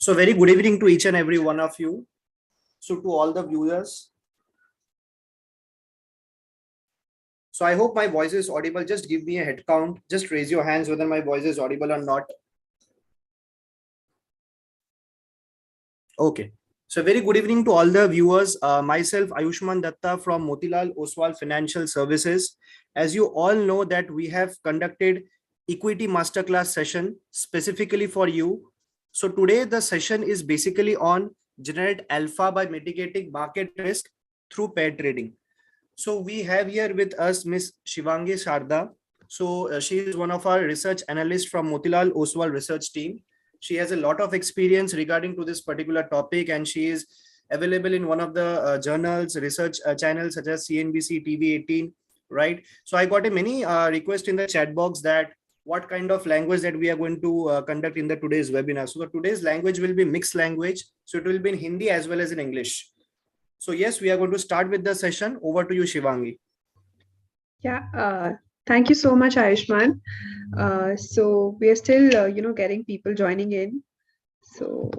So very good evening to each and every one of you. So to all the viewers. So I hope my voice is audible. Just give me a head count. Just raise your hands whether my voice is audible or not. Okay. So very good evening to all the viewers. Myself, Ayushman Datta from Motilal Oswal Financial Services. As you all know that we have conducted equity masterclass session specifically for you. So today the session is basically on generate alpha by mitigating market risk through pair trading. So we have here with us Ms.Shivangi Sarda. So she is one of our research analysts from Motilal Oswal research team. She has a lot of experience regarding to this particular topic, and she is available in one of the journals, research channels such as CNBC, TV18, right? So I got a many requests in the chat box that what kind of language that we are going to conduct in the today's webinar. So the today's language will be mixed language. So it will be in Hindi as well as in English. So yes, we are going to start with the session. Over to you, Shivangi. Yeah, thank you so much, Ayushman. So we are still, getting people joining in. So.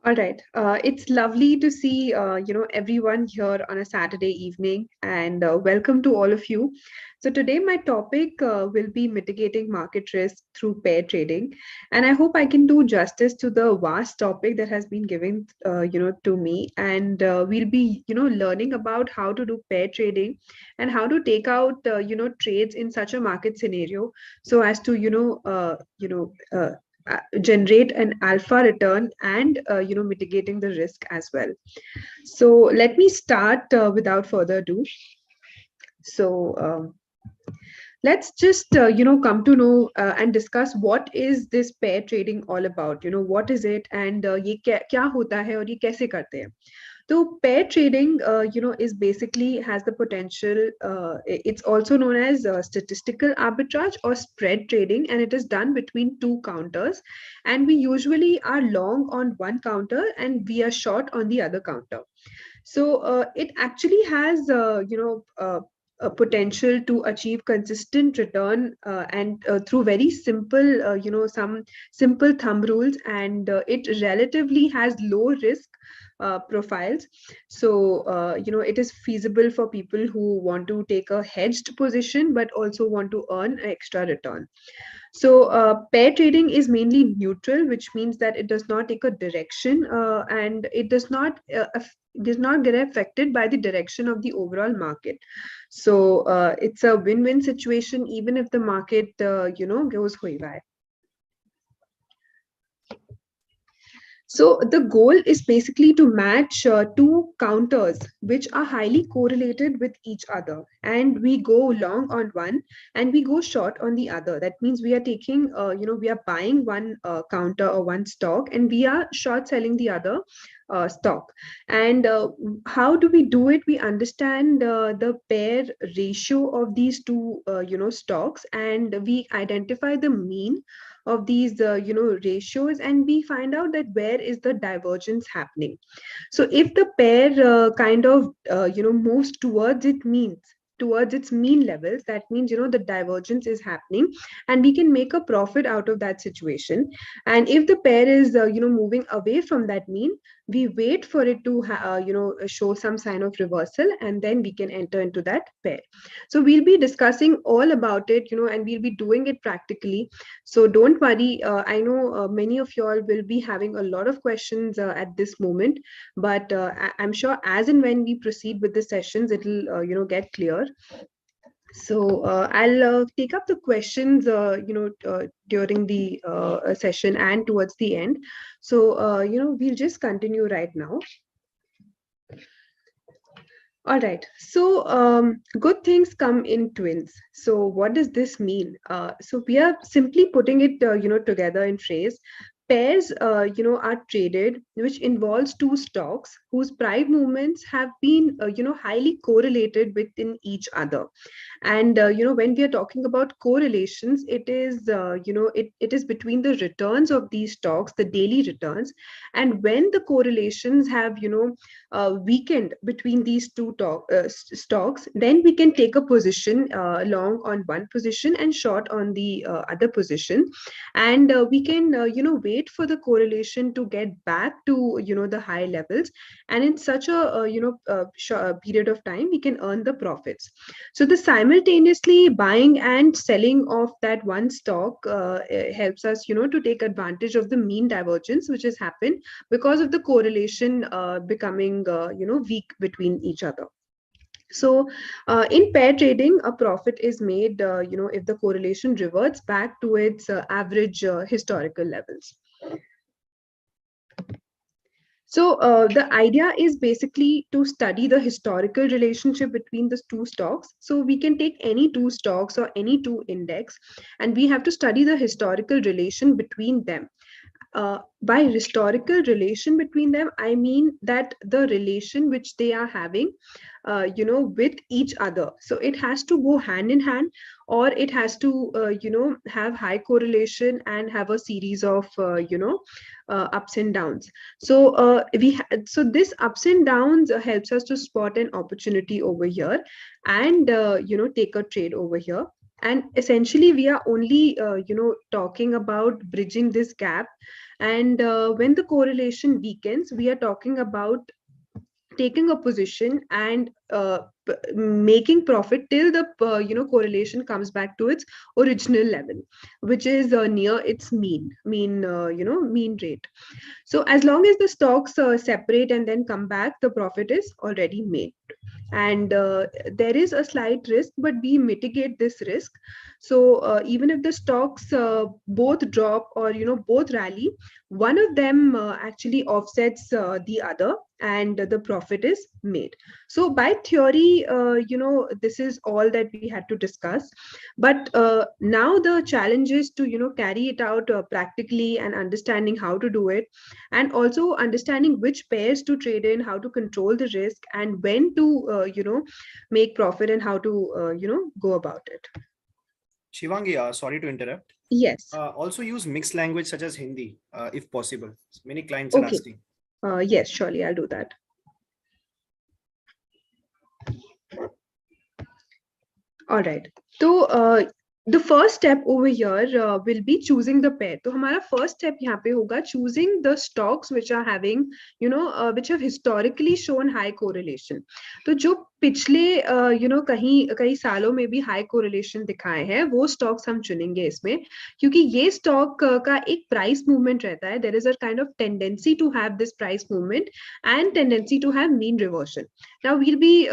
All right. It's lovely to see, everyone here on a Saturday evening, and welcome to all of you. So today my topic will be mitigating market risk through pair trading, and I hope I can do justice to the vast topic that has been given, to me. And we'll be, learning about how to do pair trading and how to take out, trades in such a market scenario, so as to, generate an alpha return and mitigating the risk as well. So let me start without further ado. So let's just come to know and discuss what is this pair trading all about. What is it, and ye kya hota hai aur ye kaise karte hain. So pair trading, is basically has the potential. It's also known as statistical arbitrage or spread trading, and it is done between two counters. And we usually are long on one counter and we are short on the other counter. So it actually has, a potential to achieve consistent return and through very simple, some simple thumb rules, and it relatively has low risk profiles. So it is feasible for people who want to take a hedged position but also want to earn an extra return. So pair trading is mainly neutral, which means that it does not take a direction, and it does not get affected by the direction of the overall market. So it's a win-win situation even if the market goes haywire. So the goal is basically to match two counters which are highly correlated with each other, and we go long on one and we go short on the other. That means we are taking, we are buying one counter or one stock and we are short selling the other stock. And how do we do it? We understand the pair ratio of these two, stocks, and we identify the mean of these ratios, and we find out that where is the divergence happening. So if the pair kind of moves towards its mean levels, that means the divergence is happening and we can make a profit out of that situation. And if the pair is moving away from that mean, we wait for it to show some sign of reversal, and then we can enter into that pair. So we'll be discussing all about it, and we'll be doing it practically. So don't worry, I know many of you all will be having a lot of questions at this moment, but I'm sure as and when we proceed with the sessions, it'll get clear. So I'll take up the questions, during the session and towards the end. So, we'll just continue right now. All right. So good things come in twins. So what does this mean? So we are simply putting it, together in phrase. pairs are traded, which involves two stocks whose price movements have been highly correlated within each other. And when we are talking about correlations, it is it is between the returns of these stocks, the daily returns. And when the correlations have weakened between these stocks, then we can take a position long on one position and short on the other position. And we can wait for the correlation to get back to the high levels, and in such a period of time we can earn the profits. So the simultaneously buying and selling of that one stock helps us to take advantage of the mean divergence which has happened because of the correlation becoming weak between each other. So in pair trading, a profit is made if the correlation reverts back to its average historical levels. So the idea is basically to study the historical relationship between the two stocks. So we can take any two stocks or any two index, and we have to study the historical relation between them. By historical relation between them, I mean that the relation which they are having with each other. So it has to go hand in hand, or it has to have high correlation and have a series of ups and downs. So so this ups and downs helps us to spot an opportunity over here and take a trade over here. And essentially we are only talking about bridging this gap. And when the correlation weakens, we are talking about taking a position and making profit till the correlation comes back to its original level, which is near its mean rate. So as long as the stocks separate and then come back, the profit is already made. And there is a slight risk, but we mitigate this risk. So even if the stocks both drop or both rally, one of them actually offsets the other, and the profit is made. So by theory, this is all that we had to discuss. But now the challenge is to carry it out practically, and understanding how to do it, and also understanding which pairs to trade in, how to control the risk, and when to make profit, and how to go about it. Shivangi, sorry to interrupt. Yes. Also use mixed language such as Hindi, if possible. Many clients are Okay. asking. Yes, surely I'll do that. All right. So the first step over here will be choosing the pair. So हमारा first step यहाँ पे होगा choosing the stocks which are having which have historically shown high correlation. तो जो पिछले कई सालों में भी हाई कोरिलेशन दिखाए हैं, वो स्टॉक्स हम चुनेंगे इसमें, क्योंकि ये स्टॉक का एक प्राइस मूवमेंट रहता है. There is a kind of tendency to have this price movement and tendency to have mean reversion. Now we'll be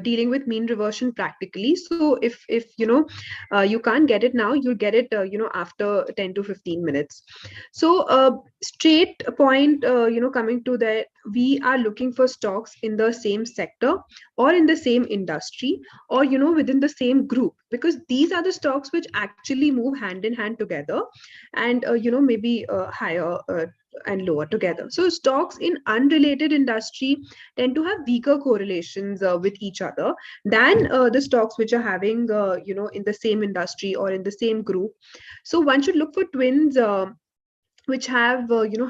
dealing with mean reversion practically. So if you can't get it now, you'll get it after 10 to 15 minutes. So straight point coming to that, we are looking for stocks in the same sector or in the same industry, or within the same group, because these are the stocks which actually move hand in hand together, and maybe higher and lower together. So stocks in unrelated industry tend to have weaker correlations with each other than the stocks which are having in the same industry or in the same group. So one should look for twins which have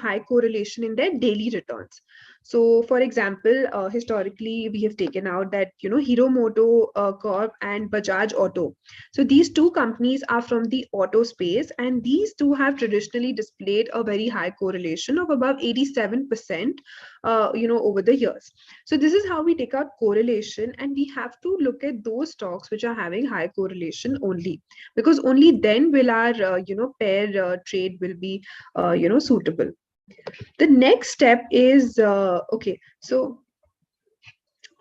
high correlation in their daily returns. So for example, historically we have taken out that Hero Moto Corp and Bajaj Auto. So these two companies are from the auto space, and these two have traditionally displayed a very high correlation of above 87% over the years. So this is how we take out correlation, and we have to look at those stocks which are having high correlation only, because only then will our pair trade will be suitable. The next step is okay, so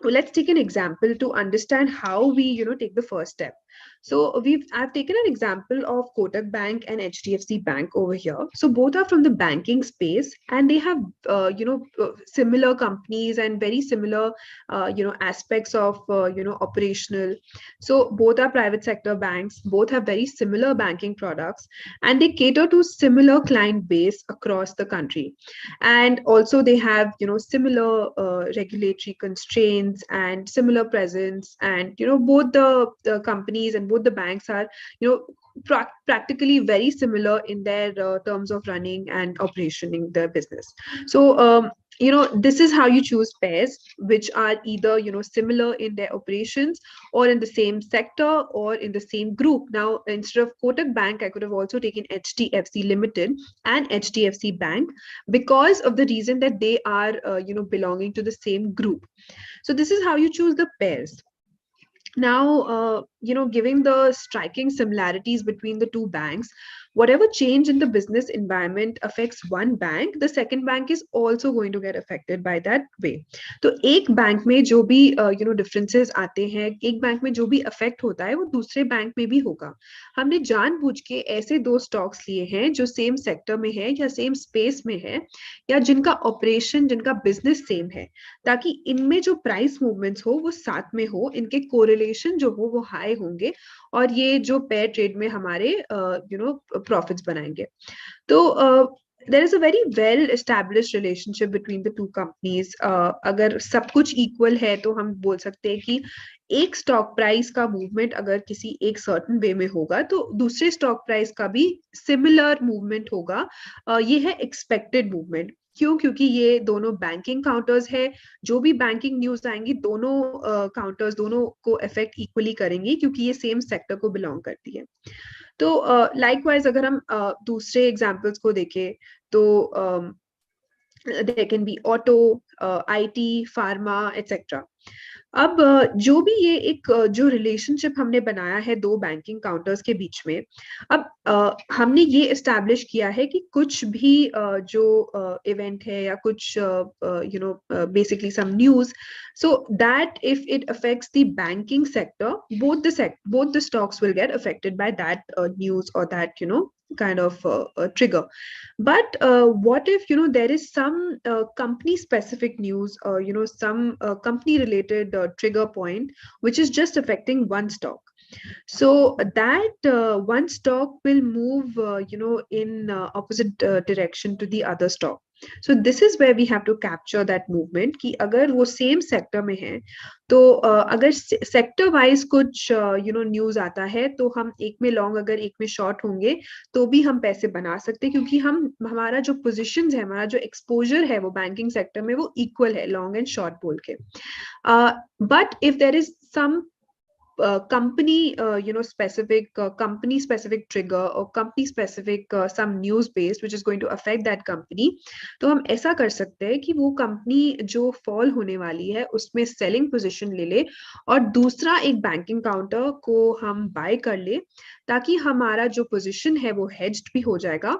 let's take an example to understand how we take the first step. So I've taken an example of Kotak Bank and HDFC Bank over here. So both are from the banking space, and they have similar companies and very similar aspects of operational. So both are private sector banks. Both have very similar banking products, and they cater to similar client base across the country. And also they have similar regulatory constraints and similar presence, and both the companies and both the banks are practically very similar in their terms of running and operationing their business. So this is how you choose pairs which are either similar in their operations, or in the same sector, or in the same group. Now, instead of Kotak Bank, I could have also taken HDFC Limited and HDFC Bank, because of the reason that they are belonging to the same group. So this is how you choose the pairs. Now, given the striking similarities between the two banks, whatever change in the business environment affects one bank, the second bank is also going to get affected by that way. तो एक bank में जो भी differences आते हैं, एक bank में जो भी affect होता है, वो दूसरे बैंक में भी होगा. हमने जानबूझ के ऐसे दो stocks लिए हैं जो same sector में है या same space में है, या जिनका operation, जिनका business same है, ताकि इनमें जो price movements हो वो साथ में हो, इनके correlation जो हो वो high होंगे, और ये जो pair trade में हमारे profits बनाएंगे. तो there is a very well established relationship between the two companies. अगर सब कुछ equal है तो हम बोल सकते हैं कि एक stock price का movement अगर किसी एक certain way में होगा तो दूसरे stock price का भी similar movement होगा. ये है expected movement. क्यों? क्योंकि ये दोनों बैंकिंग काउंटर्स है. जो भी बैंकिंग न्यूज आएंगी दोनों काउंटर्स दोनों को अफेक्ट इक्वली करेंगी, क्योंकि ये सेम सेक्टर को बिलोंग करती है. तो लाइकवाइज अगर हम दूसरे एग्जांपल्स को देखें तो there can be auto, IT, pharma, etc. अब जो भी ये एक जो रिलेशनशिप हमने बनाया है दो बैंकिंग काउंटर्स के बीच में, अब हमने ये एस्टैब्लिश किया है कि कुछ भी जो इवेंट है या कुछ basically some news, so that if it affects the banking sector, both the stocks will get affected by that news or that kind of trigger. But what if there is some company specific news, or some company related trigger point which is just affecting one stock? So that one stock will move in opposite direction to the other stock. So this is where we have to capture that movement कि अगर वो same sector में है तो अगर sector wise कुछ news आता है तो हम एक में long अगर एक में short होंगे तो भी हम पैसे बना सकते हैं, क्योंकि हमारा जो positions है, हमारा जो exposure है वो banking sector में वो equal है long and short बोल के. But if there is some company specific company specific trigger or company specific some news based which is going to affect that company, तो हम ऐसा कर सकते हैं कि वो कंपनी जो फॉल होने वाली है उसमें सेलिंग पोजीशन ले ले और दूसरा एक बैंकिंग काउंटर को हम बाय कर ले, ताकि हमारा जो पोजीशन है वो हेज्ड भी हो जाएगा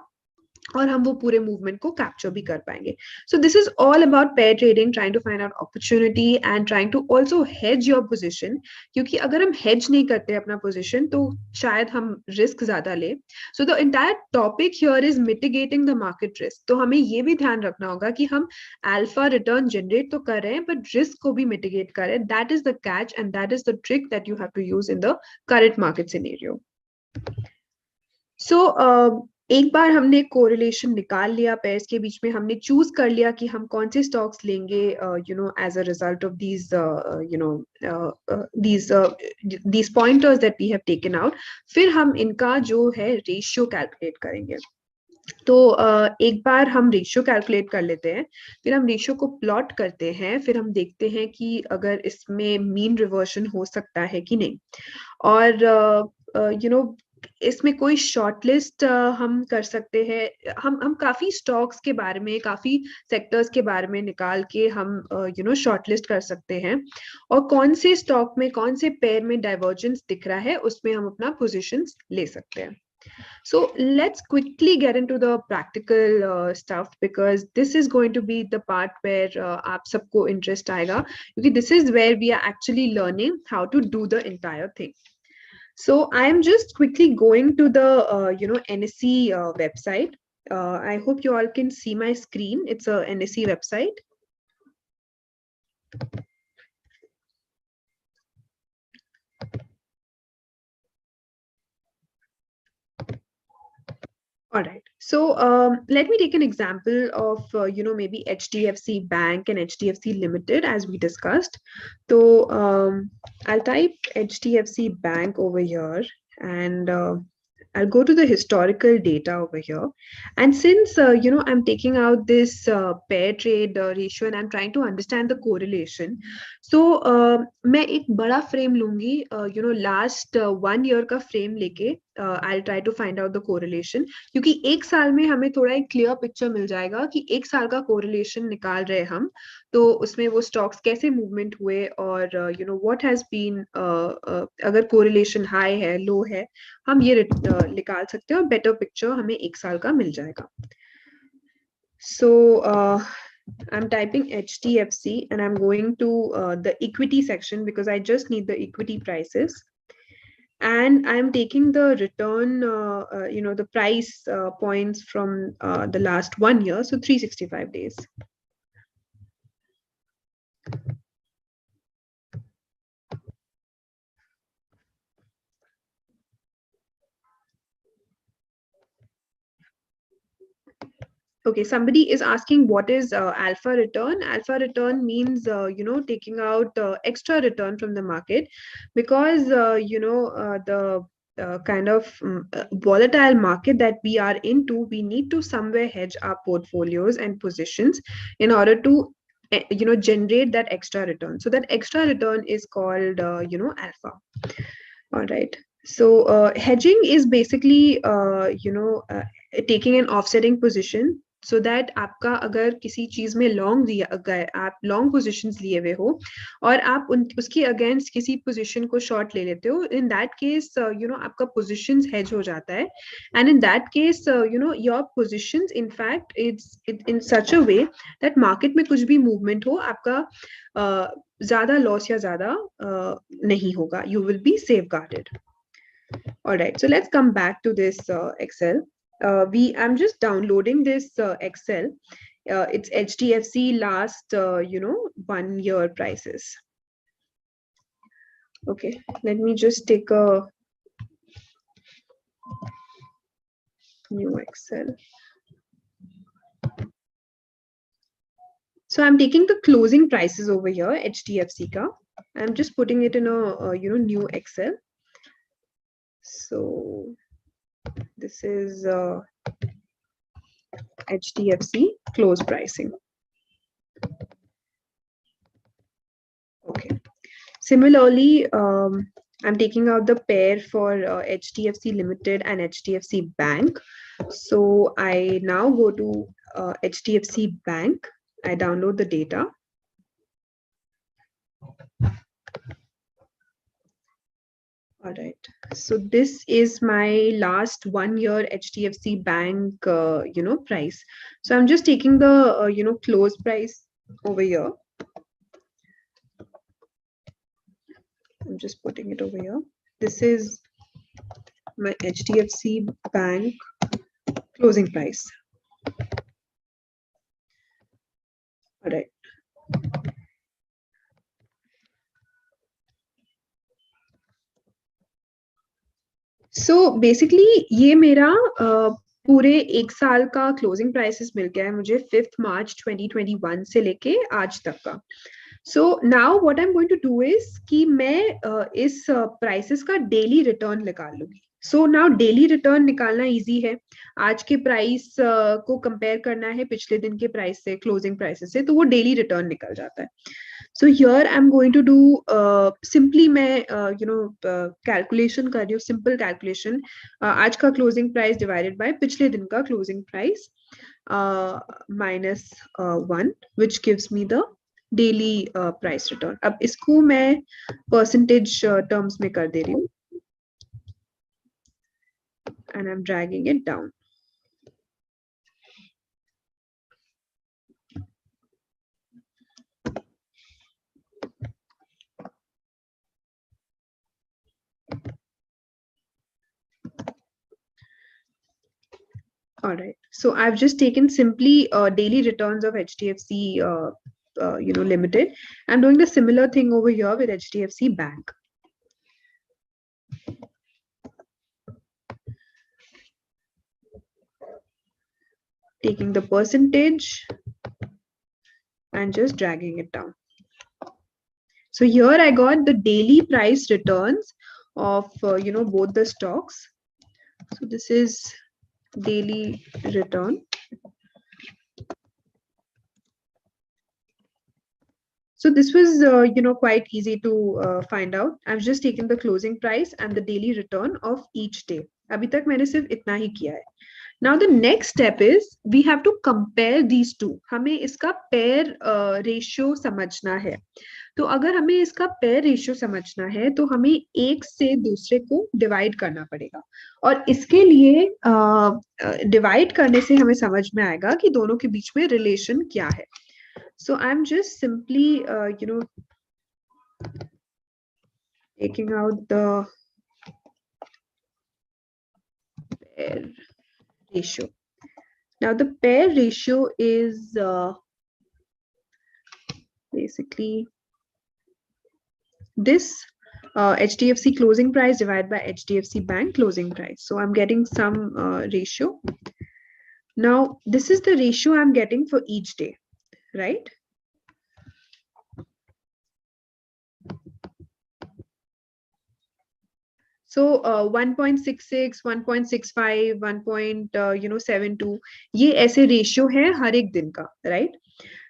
और हम वो पूरे मूवमेंट को कैप्चर भी कर पाएंगे. So this is all about pair trading, trying to find out opportunity and trying to also hedge your position, क्योंकि अगर हम हेज नहीं करते अपना पोजीशन तो शायद हम रिस्क ज्यादा ले. So the entire topic here is mitigating the market risk. तो हमें ये भी ध्यान रखना होगा कि हम अल्फा रिटर्न जनरेट तो कर रहे हैं बट रिस्क को भी मिटिगेट कर रहे हैं. That is the catch and that is the trick that you have to use in the current market scenario. So एक बार हमने कोरिलेशन निकाल लिया पेयर्स के बीच में, हमने चूज कर लिया कि हम कौन से स्टॉक्स लेंगे as a result of these pointers that we have taken out, फिर हम इनका जो है रेशियो कैलकुलेट करेंगे. तो एक बार हम रेशियो कैलकुलेट कर लेते हैं, फिर हम रेशियो को प्लॉट करते हैं, फिर हम देखते हैं कि अगर इसमें मीन रिवर्शन हो सकता है कि नहीं, और इसमें कोई शॉर्टलिस्ट हम कर सकते हैं. हम काफी स्टॉक्स के बारे में, काफी सेक्टर्स के बारे में निकाल के हम शॉर्टलिस्ट कर सकते हैं, और कौन से स्टॉक में कौन से पेयर में डाइवर्जेंस दिख रहा है उसमें हम अपना पोजीशंस ले सकते हैं. So let's quickly get into the practical stuff, because this is going to be the part where आप सबको interest आएगा, क्योंकि this is where we are actually learning how to do the entire thing. So I am just quickly going to the NSE website. I hope you all can see my screen. It's a NSE website. All right. So let me take an example of maybe HDFC Bank and HDFC Limited as we discussed. So I'll type HDFC Bank over here, and I'll go to the historical data over here. And since I'm taking out this pair trade ratio and I'm trying to understand the correlation, so मैं एक बड़ा frame लूंगी, last 1 year का frame लेके I'll try to find out the correlation, क्योंकि एक साल में हमें थोड़ा एक क्लियर पिक्चर मिल जाएगा कि एक साल का कोरिलेशन निकाल रहे हम, तो उसमें वो स्टॉक्स कैसे मूवमेंट हुए और व्हाट हैज बीन, अगर कोरिलेशन हाई है लो है, हम ये निकाल सकते हैं और बेटर पिक्चर हमें एक साल का मिल जाएगा. So I'm typing HDFC and I'm going to the equity section because I just need the equity prices. And I'm taking the return, the price points from the last 1 year, so 365 days. Okay, somebody is asking what is alpha return. Alpha return means taking out extra return from the market, because the kind of volatile market that we are into, we need to somewhere hedge our portfolios and positions in order to generate that extra return. So that extra return is called alpha. All right. So hedging is basically taking an offsetting position, so that आपका अगर किसी चीज में long लिया, अगर आप long positions लिए हुए हो और आप उसके अगेंस्ट किसी पोजीशन को शॉर्ट ले लेते हो, इन दैट केस आपका पोजीशंस हेज हो जाता है, and in that case your positions in fact it's in such a way that market में कुछ भी मूवमेंट हो, आपका ज्यादा लॉस या ज्यादा नहीं होगा, you will be safeguarded. All right, so let's come back to this Excel. I'm just downloading this Excel. It's HDFC last 1 year prices. Okay, let me just take a new Excel. So I'm taking the closing prices over here, HDFC ka. I'm just putting it in a new Excel. So this is HDFC close pricing. Okay. Similarly, I'm taking out the pair for HDFC Limited and HDFC Bank. So I now go to HDFC Bank. I download the data. All right. So this is my last 1 year HDFC Bank, price. So I'm just taking the, close price over here. I'm just putting it over here. This is my HDFC Bank closing price. All right. So basically ये मेरा पूरे एक साल का closing prices मिल गया है मुझे 5 मार्च 2021 से लेके आज तक का. So now what I'm going to do is कि मैं इस प्राइसेस का डेली रिटर्न निकाल लूंगी. So now डेली रिटर्न निकालना इजी है. आज के प्राइस को कंपेयर करना है पिछले दिन के प्राइस से, क्लोजिंग प्राइसेस से, तो वो डेली रिटर्न निकल जाता है. So here I'm going to do simply मैं calculation कर रही हूँ, simple calculation. आज का closing price divided by पिछले दिन का closing price minus 1, which gives me the daily price return. अब इसको मैं percentage terms में कर दे रही हूँ and I'm dragging it down. All right. So I've just taken simply daily returns of HDFC, Limited. I'm doing the similar thing over here with HDFC Bank. Taking the percentage and just dragging it down. So here I got the daily price returns of both the stocks. So this is daily return. So this was quite easy to find out. I've just taken the closing price and the daily return of each day. अभी तक मैंने सिर्फ इतना ही किया है. Now the next step is we have to compare these two. हमें इसका pair ratio समझना है. तो अगर हमें इसका पेयर रेशियो समझना है तो हमें एक से दूसरे को डिवाइड करना पड़ेगा और इसके लिए डिवाइड करने से हमें समझ में आएगा कि दोनों के बीच में रिलेशन क्या है. So I'm just simply taking out the pair ratio. Now the pair ratio is basically this HDFC closing price divided by HDFC Bank closing price. So I'm getting some ratio. Now this is the ratio I'm getting for each day, right? So 1.66, 1.65, 1.72 ये ऐसे ratio है हर एक दिन का, right?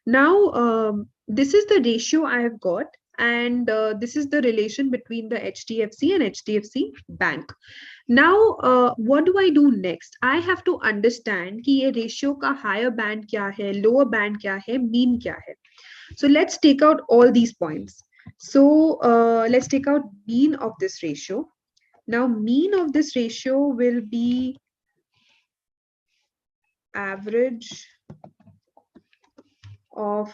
Now this is the ratio I have got. And this is the relation between the HDFC and HDFC Bank. Now, what do I do next? I have to understand कि ये ratio का higher band क्या है, lower band क्या है, mean क्या है. So let's take out all these points. So let's take out mean of this ratio. Now, mean of this ratio will be average of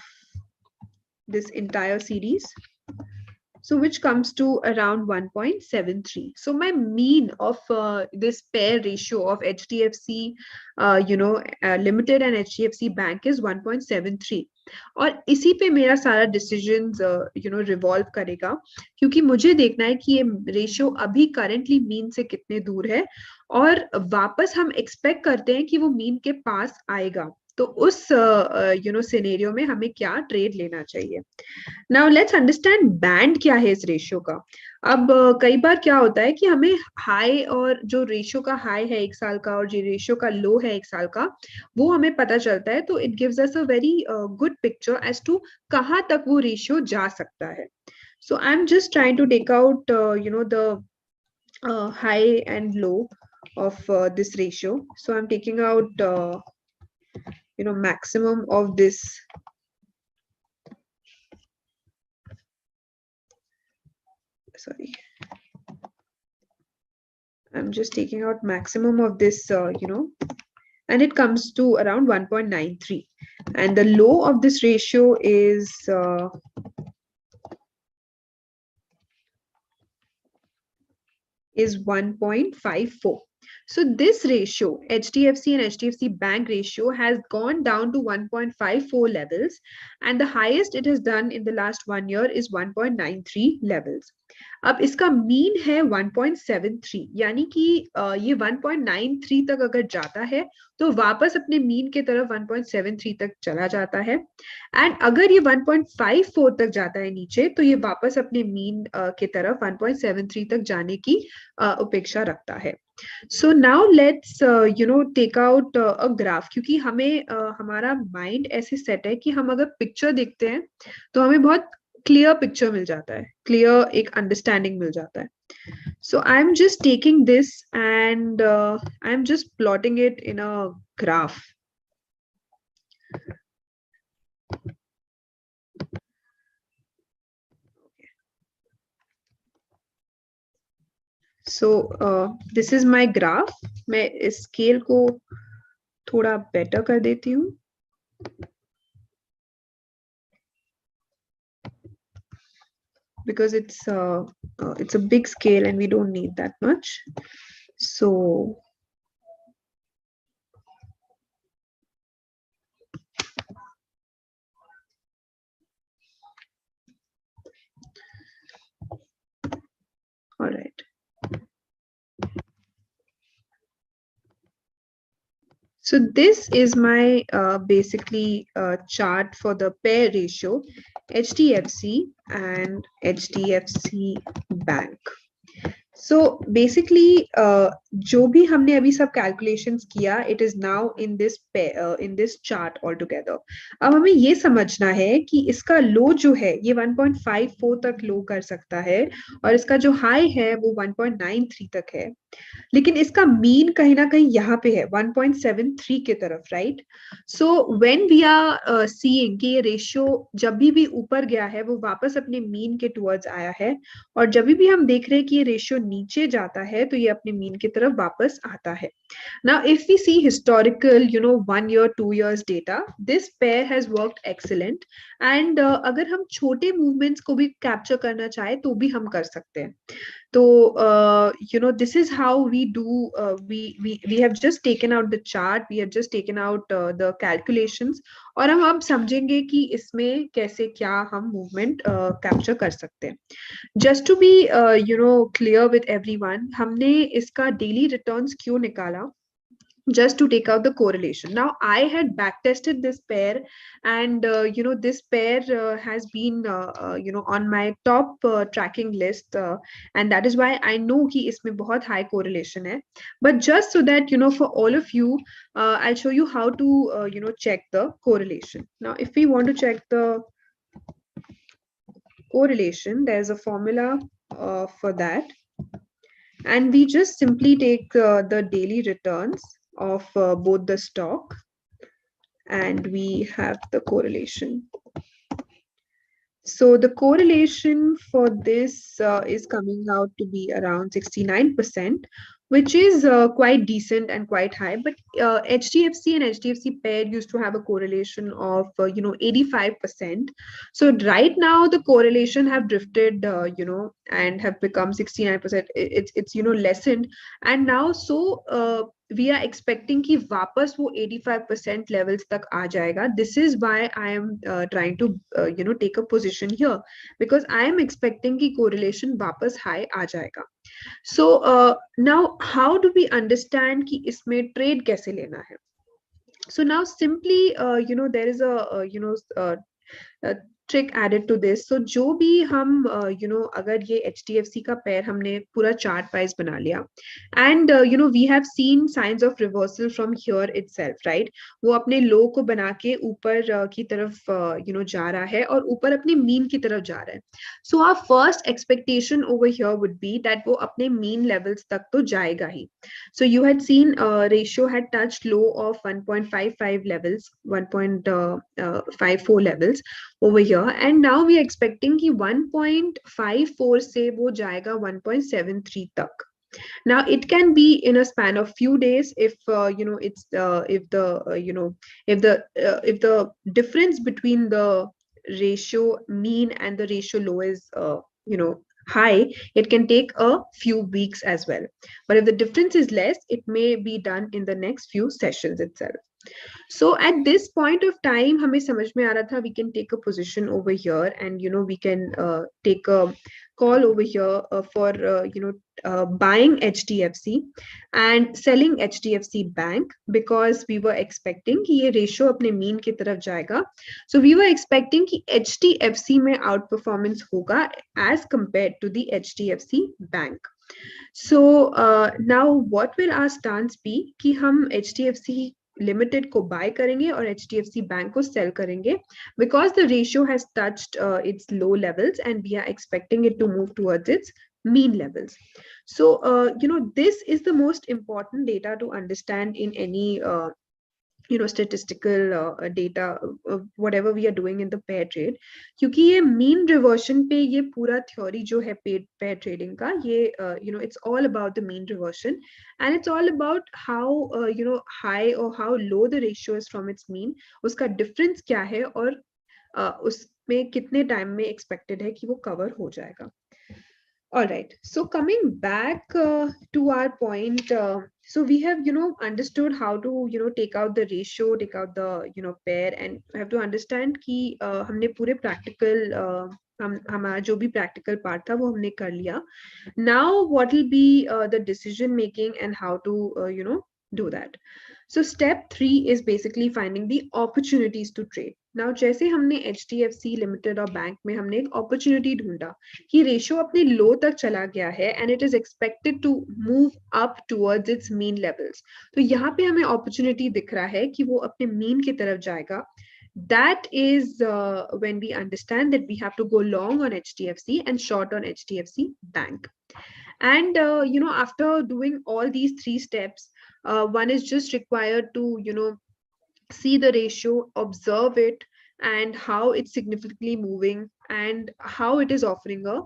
this entire series. So which comes to around 1.73. So my mean of this pair ratio of HDFC, Limited and HDFC Bank is 1.73. और इसी पे मेरा सारा decisions revolve करेगा क्योंकि मुझे देखना है कि ये रेशियो अभी करेंटली मीन से कितने दूर है और वापस हम एक्सपेक्ट करते हैं कि वो मीन के पास आएगा. तो उस सिनेरियो में हमें क्या ट्रेड लेना चाहिए. नाउ लेट्स अंडरस्टैंड बैंड क्या है इस रेशियो का. अब कई बार क्या होता है कि हमें हाई और जो रेशियो का हाई है एक साल का और जो रेशियो का लो है एक साल का वो हमें पता चलता है. तो it gives us a very good picture as to कहाँ तक वो रेशियो जा सकता है. So I am just trying to take out the high and low of this ratio. So I'm taking out maximum of this sorry I'm just taking out maximum of this and it comes to around 1.93 and the low of this ratio is 1.54. So this ratio, HDFC and HDFC Bank ratio, has gone down to 1.54 levels, and the highest it has done in the last 1 year is 1.93 levels. अब इसका mean है 1.73 यानी कि ये 1.93 तक अगर जाता है तो वापस अपने मीन के तरफ 1.73 तक चला जाता है एंड अगर ये 1.54 तक जाता है नीचे तो ये वापस अपने मीन के तरफ 1.73 तक जाने की उपेक्षा रखता है. So now let's take out a graph क्योंकि हमें हमारा माइंड ऐसे सेट है कि हम अगर पिक्चर देखते हैं तो हमें बहुत क्लियर पिक्चर मिल जाता है, क्लियर एक अंडरस्टैंडिंग मिल जाता है. So I'm just taking this and I'm just plotting it in a graph. So this is my graph. मैं इस स्केल को थोड़ा बेटर कर देती हूँ. Because it's a big scale and we don't need that much. So So this is my basically chart for the pair ratio, HDFC and HDFC Bank. So basically जो भी हमने अभी सब calculations किया, it is now in this chart altogether. अब हमें ये समझना है कि इसका लो जो है ये 1.54 तक लो कर सकता है और इसका जो हाई है वो 1.93 तक है, लेकिन इसका मीन कहीं ना कहीं यहाँ पे है 1.73 के तरफ, right? So when we are seeing कि ये रेशियो जब भी ऊपर गया है वो वापस अपने मीन के टुवर्ड्स आया है, और जब भी हम देख रहे हैं कि ये रेशियो नीचे जाता है तो ये अपने मीन की तरफ वापस आता है. Now, if we see historical, 1 year, 2 years data, this pair has worked excellent. And अगर हम छोटे movements को भी capture करना चाहे तो भी हम कर सकते हैं. So this is how we do. We have just taken out the chart. We have just taken out the calculations. और हम अब समझेंगे कि इसमें कैसे क्या हम movement capture कर सकते हैं. Just to be clear with everyone, हमने इसका daily returns क्यों निकाला? Just to take out the correlation. Now I had back tested this pair, and this pair has been on my top tracking list, and that is why I know कि इसमें बहुत high correlation है. But just so that for all of you, I'll show you how to check the correlation. Now if we want to check the correlation, there's a formula for that, and we just simply take the daily returns of both the stock, and we have the correlation. So the correlation for this is coming out to be around 69%, which is quite decent and quite high. But HDFC and HDFC pair used to have a correlation of 85%. So right now the correlation have drifted and have become 69%. It's lessened, and now we are expecting कि वापस वो 85% levels तक आ जाएगा. This is why I am trying to take a position here, because I am expecting कि correlation वापस high आ जाएगा. So now how do we understand कि इसमें trade कैसे लेना है? So now simply there is a trick added to this. So जो भी हम अगर ये HDFC का pair हमने पूरा chart wise बना लिया, and we have seen signs of reversal from here itself, right? वो अपने low को बना के ऊपर की तरफ जा रहा है और ऊपर अपने mean की तरफ जा रहा है. So our first expectation over here would be that वो अपने mean levels तक तो जाएगा ही. So you had seen ratio had touched low of 1.55 levels, 1.54 levels over here, and now we are expecting कि 1.54 से वो जाएगा 1.73 तक. Now it can be in a span of few days if if the difference between the ratio mean and the ratio low is high, it can take a few weeks as well. But if the difference is less, it may be done in the next few sessions itself. So at this point of time, हमें समझ में आ रहा था we can take a position over here, and we can take a call over here for buying HDFC and selling HDFC Bank, because we were expecting कि ये ratio अपने mean की तरफ जाएगा. So we were expecting कि HDFC में outperformance होगा as compared to the HDFC Bank. So now what will our stance be कि हम HDFC Limited को buy करेंगे और HDFC Bank को sell करेंगे, because the ratio has touched its low levels and we are expecting it to move towards its mean levels. So this is the most important data to understand in any statistical data, whatever we are doing in the pair trade, क्योंकि ये mean reversion पे ये पूरा theory जो है pair trading का, ये it's all about the mean reversion, and it's all about how high or how low the ratio is from its mean, उसका difference क्या है और उसमें कितने time में expected है कि वो cover हो जाएगा. All right, so coming back to our point, so we have understood how to take out the ratio, take out the pair, and have to understand कि हमने पूरे practical हमारा जो भी practical part था वो हमने कर लिया. Now what will be the decision making and how to do that. So step 3 is basically finding the opportunities to trade. Now जैसे हमने HDFC लिमिटेड और बैंक में हमने एक opportunity ढूंढा कि रेशियो अपने लो तक चला गया है and it is expected to move up towards its mean levels. तो यहाँ पे हमें opportunity दिख रहा है कि वो अपने mean की तरफ जाएगा. That is when we understand that we have to go long on HDFC and short on HDFC Bank. And after doing all these 3 steps, one is just required to see the ratio, observe it, and how it's significantly moving and how it is offering a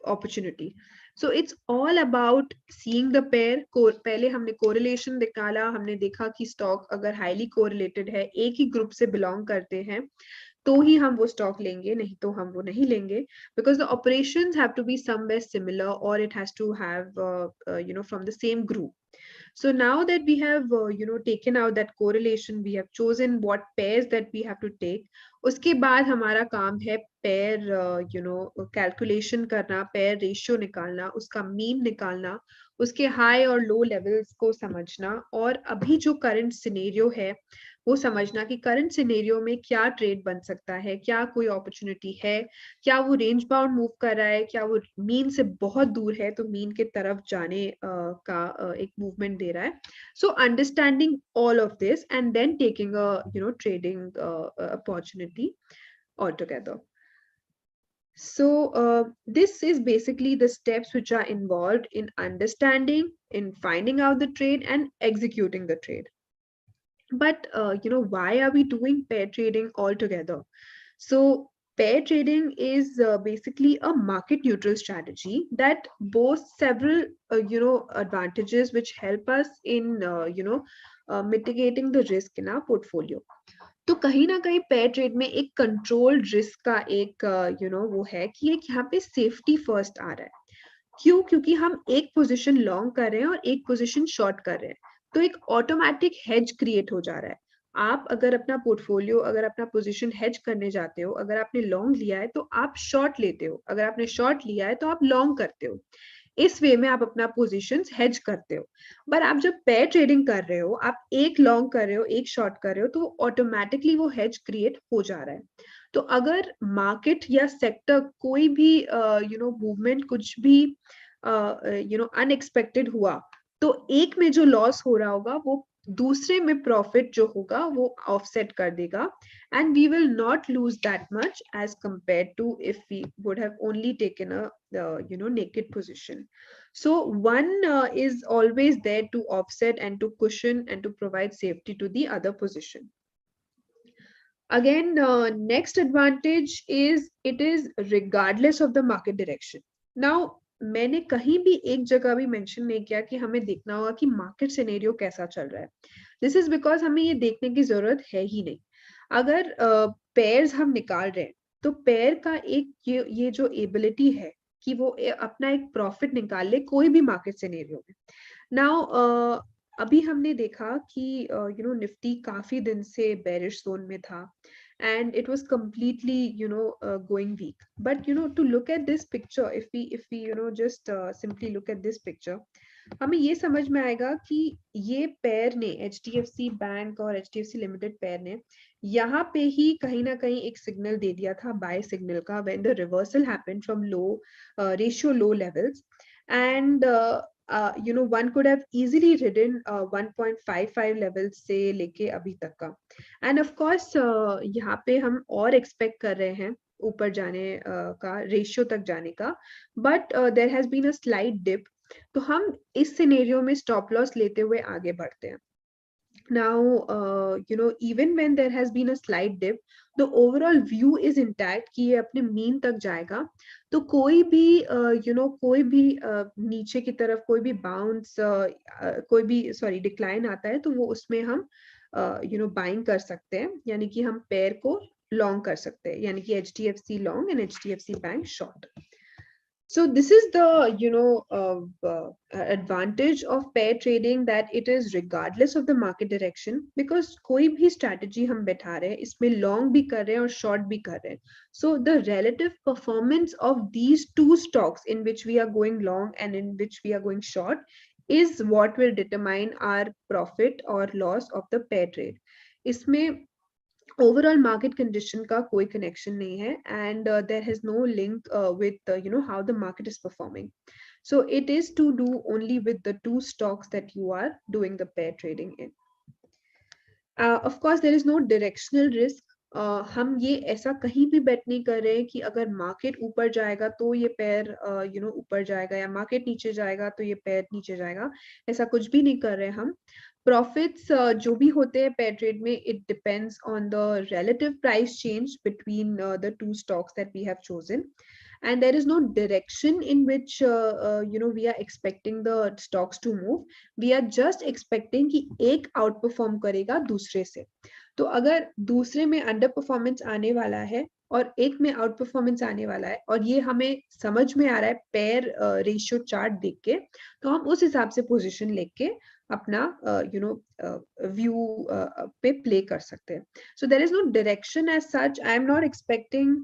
opportunity. So it's all about seeing the pair. पहले हमने correlation निकाला, हमने देखा कि stock अगर highly correlated है, एक ही group से belong करते हैं, तो ही हम वो stock लेंगे, नहीं तो हम वो नहीं लेंगे, because the operations have to be somewhere similar or it has to have from the same group. So now that we have taken out that correlation, we have chosen what pairs that we have to take. उसके बाद हमारा काम है pair calculation करना, pair ratio निकालना, उसका mean निकालना, उसके high और low levels को समझना, और अभी जो current scenario है वो समझना कि करंट सिनेरियो में क्या ट्रेड बन सकता है, क्या कोई अपॉर्चुनिटी है, क्या वो रेंज बाउंड मूव कर रहा है, क्या वो मीन से बहुत दूर है तो मीन के तरफ जाने का एक मूवमेंट दे रहा है. So understanding all of this and then taking a trading opportunity altogether. So this is basically the steps which are involved in understanding, in finding out the trade and executing the trade. But why are we doing pair trading altogether? So pair trading is basically a market neutral strategy that boasts several advantages which help us in mitigating the risk in our portfolio. तो कहीं ना कहीं pair trade में एक controlled risk का एक वो है कि एक यहाँ पे सेफ्टी फर्स्ट आ रहा है. क्यों? क्योंकि हम एक पोजीशन लॉन्ग कर रहे हैं और एक पोजीशन शॉर्ट कर रहे हैं, तो एक ऑटोमेटिक हेज क्रिएट हो जा रहा है. आप अगर अपना पोर्टफोलियो, अगर अपना पोजीशन हेज करने जाते हो, अगर आपने लॉन्ग लिया है तो आप शॉर्ट लेते हो, अगर आपने शॉर्ट लिया है तो आप लॉन्ग करते हो. इस वे में आप अपना पोजीशन हेज करते हो. पर आप जब पेयर ट्रेडिंग कर रहे हो, आप एक लॉन्ग कर रहे हो, एक शॉर्ट कर रहे हो, तो ऑटोमेटिकली वो हेज क्रिएट हो जा रहा है. तो अगर मार्केट या सेक्टर कोई भी मूवमेंट कुछ भी अनएक्सपेक्टेड हुआ, तो एक में जो लॉस हो रहा होगा वो दूसरे में प्रॉफिट जो होगा वो ऑफसेट कर देगा, and we will not lose that much as compared to if we would have only taken a naked position. So one is always there to offset and to cushion and to provide safety to the other position. Again, next advantage is it is regardless of the market direction. Now मैंने कहीं भी एक जगह भी mention नहीं किया कि हमें देखना होगा कि मार्केट सिनेरियो कैसा चल रहा है. दिस इज बिकॉज हमें ये देखने की जरूरत है ही नहीं. अगर पेयर्स हम निकाल रहे हैं तो पेयर का एक ये जो एबिलिटी है कि वो अपना एक प्रॉफिट निकाल ले कोई भी मार्केट सिनेरियो में. नाउ अभी हमने देखा कि निफ्टी काफी दिन से बेरिश जोन में था and it was completely going weak. But to look at this picture, if we just simply look at this picture, हमें ये समझ में आएगा कि ये पेयर ने HDFC बैंक और HDFC लिमिटेड पेयर ने यहाँ पे ही कहीं ना कहीं एक सिग्नल दे दिया था, बाय सिग्नल का, when the reversal happened from low ratio low levels. And one could have easily ridden 1.55 levels से लेके अभी तक का. And of course यहाँ पे हम और expect कर रहे हैं ऊपर जाने का, रेशियो तक जाने का, but there has been a slight dip. तो हम इस सिनेरियो में स्टॉप लॉस लेते हुए आगे बढ़ते हैं. Now even when there has been a slight dip, the overall view is intact कि ये अपने मीन तक जाएगा. तो कोई भी कोई भी नीचे की तरफ कोई भी बाउंस कोई भी डिक्लाइन आता है तो वो उसमें हम बाइंग कर सकते हैं, यानी कि हम पेयर को लॉन्ग कर सकते हैं, यानी कि HDFC long and HDFC bank short. So this is the advantage of pair trading, that it is regardless of the market direction, because कोई भी strategy हम बैठा रहे हैं इसमें long भी कर रहे हैं और short भी कर रहे हैं. So the relative performance of these two stocks in which we are going long and in which we are going short is what will determine our profit or loss of the pair trade. इसमें overall market condition का कोई connection नहीं है, and there has no link with how the market is performing. So it is to do only with the two stocks that you are doing the pair trading in. Of course there is no directional risk. हम ये ऐसा कहीं भी बेट नहीं कर रहे हैं कि अगर मार्केट ऊपर जाएगा तो ये पैर ऊपर जाएगा, या मार्केट नीचे जाएगा तो ये पैर नीचे जाएगा, ऐसा कुछ भी नहीं कर रहे हैं हम. प्रॉफिट्स जो भी होते हैं पेयर ट्रेड में, it depends on the relative price change between the two stocks that we have chosen, and there is no direction in which we are expecting the stocks to move. We are just expecting कि एक outperform करेगा दूसरे से. तो अगर दूसरे में under performance आने वाला है और एक में आउट परफॉर्मेंस आने वाला है, और ये हमें समझ में आ रहा है पेयर रेशियो चार्ट देख के, तो हम उस हिसाब से पोजीशन लेके अपना व्यू पे प्ले कर सकते हैं. So there is no direction as such. I am not expecting,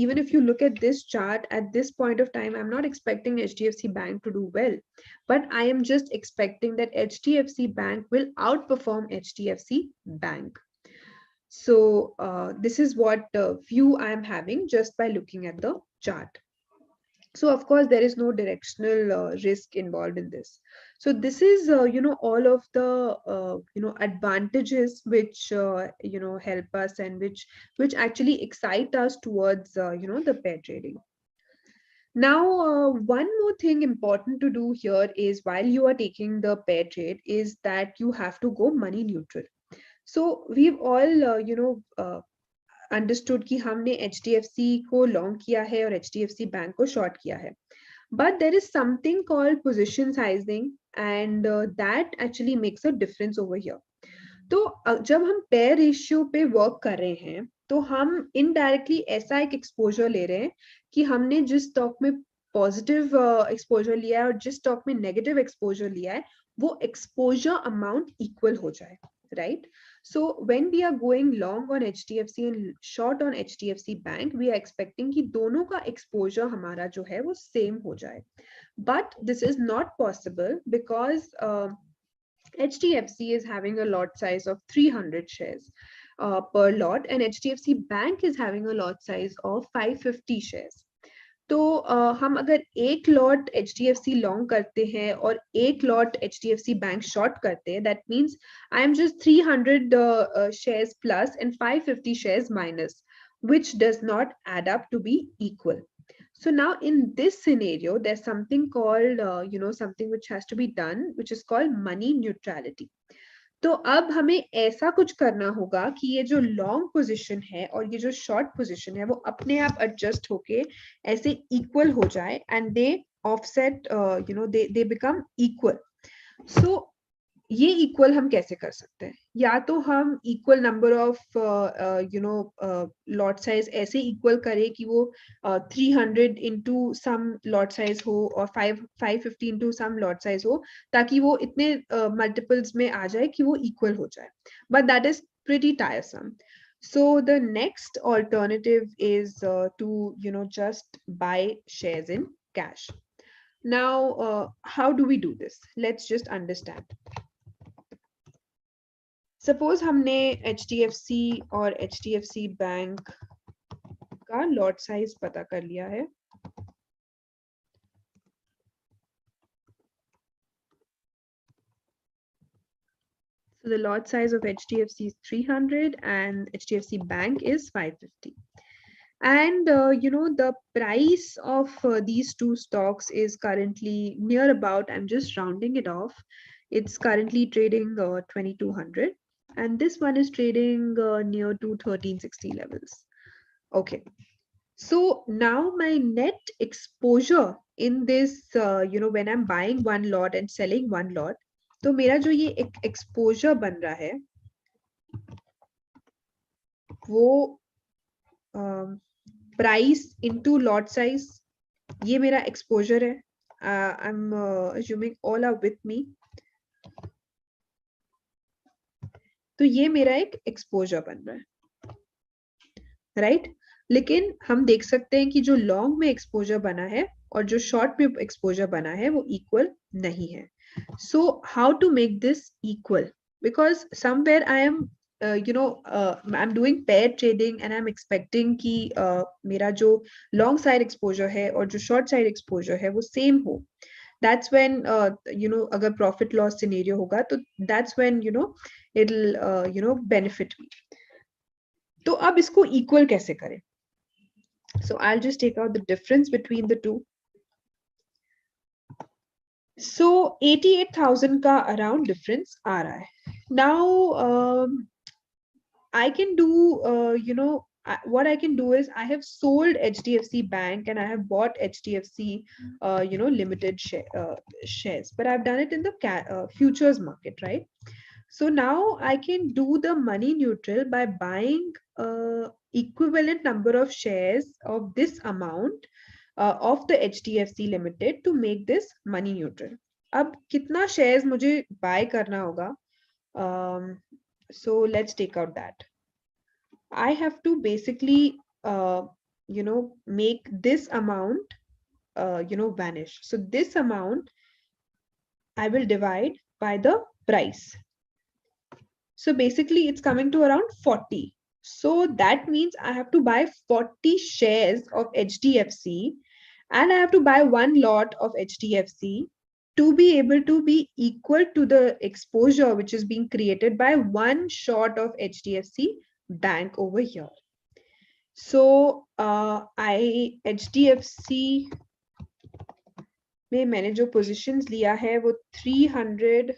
even if you look at this chart at this point of time, I'm not expecting HDFC Bank to do well, but I am just expecting that HDFC Bank will outperform HDFC Bank. So this is what view I am having just by looking at the chart. So of course there is no directional risk involved in this. So this is all of the advantages which help us, and which actually excite us towards the pair trading. Now one more thing important to do here is, while you are taking the pair trade, is that you have to go money neutral. So we've all understood कि हमने HDFC को long किया है और HDFC bank को short किया है. But there is something called position sizing, and that actually makes a difference over here. तो जब हम pair ratio पे work कर रहे हैं, तो हम indirectly ऐसा एक exposure ले रहे हैं कि हमने जिस stock में positive exposure लिया है और जिस stock में negative exposure लिया है, वो exposure amount equal हो जाए, right? So when we are going long on HDFC and short on HDFC Bank, we are expecting कि दोनों का exposure हमारा जो है वो same हो जाए. But this is not possible because HDFC is having a lot size of 300 shares per lot, and HDFC Bank is having a lot size of 550 shares. तो हम अगर एक लॉट HDFC लॉन्ग करते हैं और एक लॉट HDFC बैंक शॉर्ट करते हैं, that means I am just 300 shares plus and 550 shares minus, which does not add up to be equal. So now in this scenario, there's something called something which has to be done, which is called money neutrality. तो अब हमें ऐसा कुछ करना होगा कि ये जो लॉन्ग पोजीशन है और ये जो शॉर्ट पोजीशन है वो अपने आप एडजस्ट होके ऐसे इक्वल हो जाए, and they offset, they become equal. So ये इक्वल हम कैसे कर सकते हैं? या तो हम equal number of lot size ऐसे इक्वल करें कि वो 300 इंटू सम लॉट साइज हो और 550 इंटू सम लॉट साइज हो, ताकि वो इतने मल्टीपल्स में आ जाए कि वो इक्वल हो जाए. But that is pretty टायरसम. So the next alternative is to just buy shares in cash. Now how do we do this? Let's just understand. Suppose हमने HDFC और HDFC बैंक का लॉट साइज पता कर लिया है. So the lot size of HDFC is 300 and HDFC Bank is 550. And the price of these two stocks is currently near about, I'm just rounding it off, it's currently trading 2200, and this one is trading near to 1360 levels. Okay, so now my net exposure in this when I'm buying one lot and selling one lot, तो मेरा जो ये एक exposure बन रहा है वो price into lot size, ये मेरा exposure है. I'm assuming all are with me. तो ये मेरा एक एक्सपोजर बन रहा है, राइट? लेकिन हम देख सकते हैं कि जो लॉन्ग में एक्सपोजर बना है और जो शॉर्ट में एक्सपोजर बना है वो इक्वल नहीं है. So how to make this equal? Because somewhere I am I'm doing pair trading and I'm expecting कि मेरा जो long side exposure है और जो short side exposure है वो same हो. That's when अगर profit loss scenario होगा तो that's when it'll benefit me. तो अब इसको equal कैसे करें? So I'll just take out the difference between the two. So 88,000 का around difference आ रहा है. Now I can do what I can do is I have sold HDFC Bank and I have bought HDFC limited shares, but I've done it in the futures market, right? So now I can do the money neutral by buying equivalent number of shares of this amount of the HDFC limited to make this money neutral. अब कितना shares मुझे buy करना होगा? So let's take out that. I have to basically, make this amount, vanish. So this amount I will divide by the price. So basically it's coming to around 40. So that means I have to buy 40 shares of HDFC and I have to buy one lot of HDFC to be able to be equal to the exposure which is being created by one short of HDFC bank over here. So I HDFC में मैंने जो positions लिया है वो 300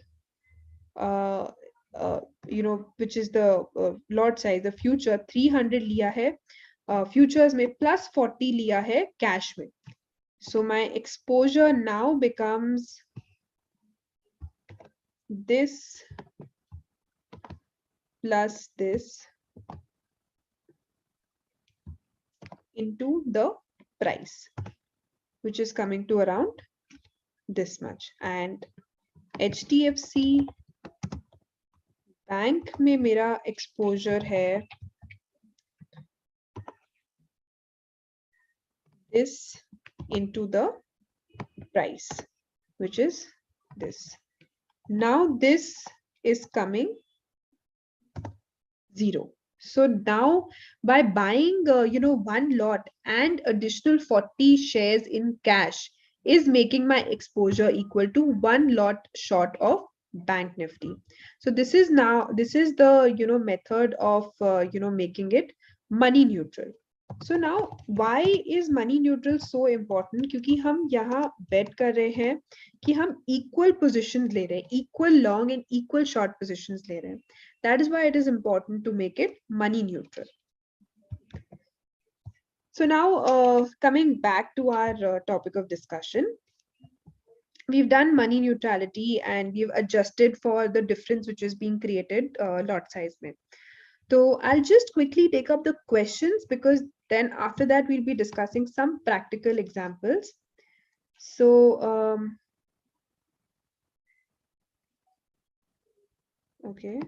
which is the lot size, the future 300 लिया है futures में plus 40 लिया है cash में. So my exposure now becomes this plus this into the price, which is coming to around this much. And HDFC Bank में मेरा exposure है this into the price, which is this. Now this is coming 0. So now by buying one lot and additional 40 shares in cash is making my exposure equal to one lot short of Bank Nifty. So this is the method of making it money neutral. So now why is money neutral so important? क्योंकि हम यहाँ bet कर रहे हैं कि हम equal positions ले रहे हैं, equal long and equal short positions ले रहे हैं. That is why it is important to make it money neutral. So now coming back to our topic of discussion, we've done money neutrality and we've adjusted for the difference which is being created lot size mein. So I'll just quickly take up the questions because then after that we'll be discussing some practical examples. So okay.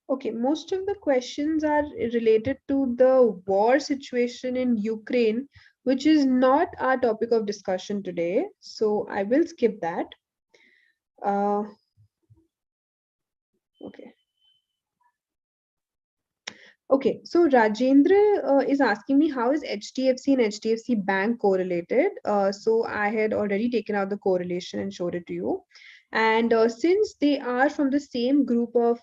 Okay, most of the questions are related to the war situation in Ukraine, which is not our topic of discussion today. So I will skip that. Okay. Okay, so Rajendra is asking me how is HDFC and HDFC Bank correlated? So I had already taken out the correlation and showed it to you. And since they are from the same group of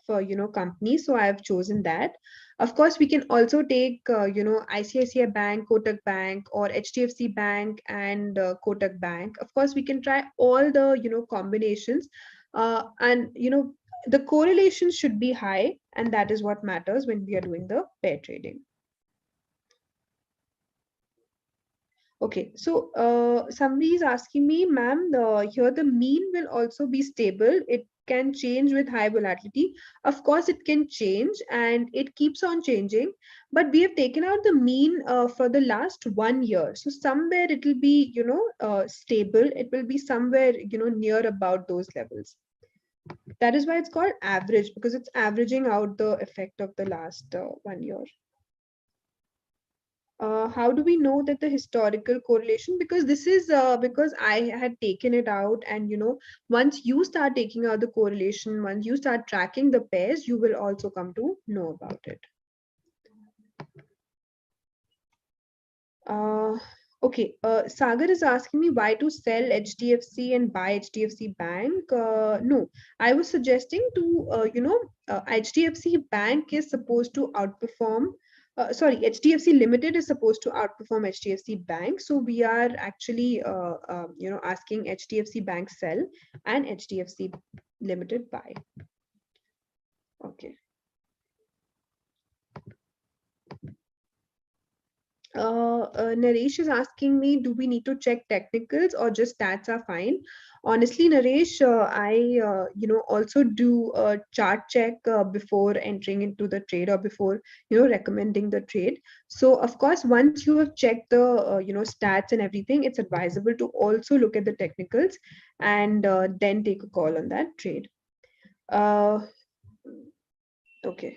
companies, so I have chosen that. Of course, we can also take ICICI Bank, Kotak Bank, or HDFC Bank and Kotak Bank. Of course, we can try all the combinations, and the correlation should be high, and that is what matters when we are doing the pair trading. Okay, so somebody is asking me, ma'am, here the mean will also be stable. It can change with high volatility. Of course, it can change and it keeps on changing, but we have taken out the mean for the last 1 year. So somewhere it will be, stable. It will be somewhere, near about those levels. That is why it's called average, because it's averaging out the effect of the last 1 year. How do we know that the historical correlation? Because this is because I had taken it out, and once you start taking out the correlation, once you start tracking the pairs, you will also come to know about it. Okay, Sagar is asking me why to sell HDFC and buy HDFC Bank. No, I was suggesting to, HDFC Bank is supposed to outperform, sorry, HDFC Limited is supposed to outperform HDFC Bank. So we are actually, asking HDFC Bank sell and HDFC Limited buy. Okay. Naresh is asking me, do we need to check technicals or just stats are fine? Honestly, Naresh, I also do a chart check before entering into the trade, or before recommending the trade. So of course, once you have checked the stats and everything, it's advisable to also look at the technicals and then take a call on that trade. Okay.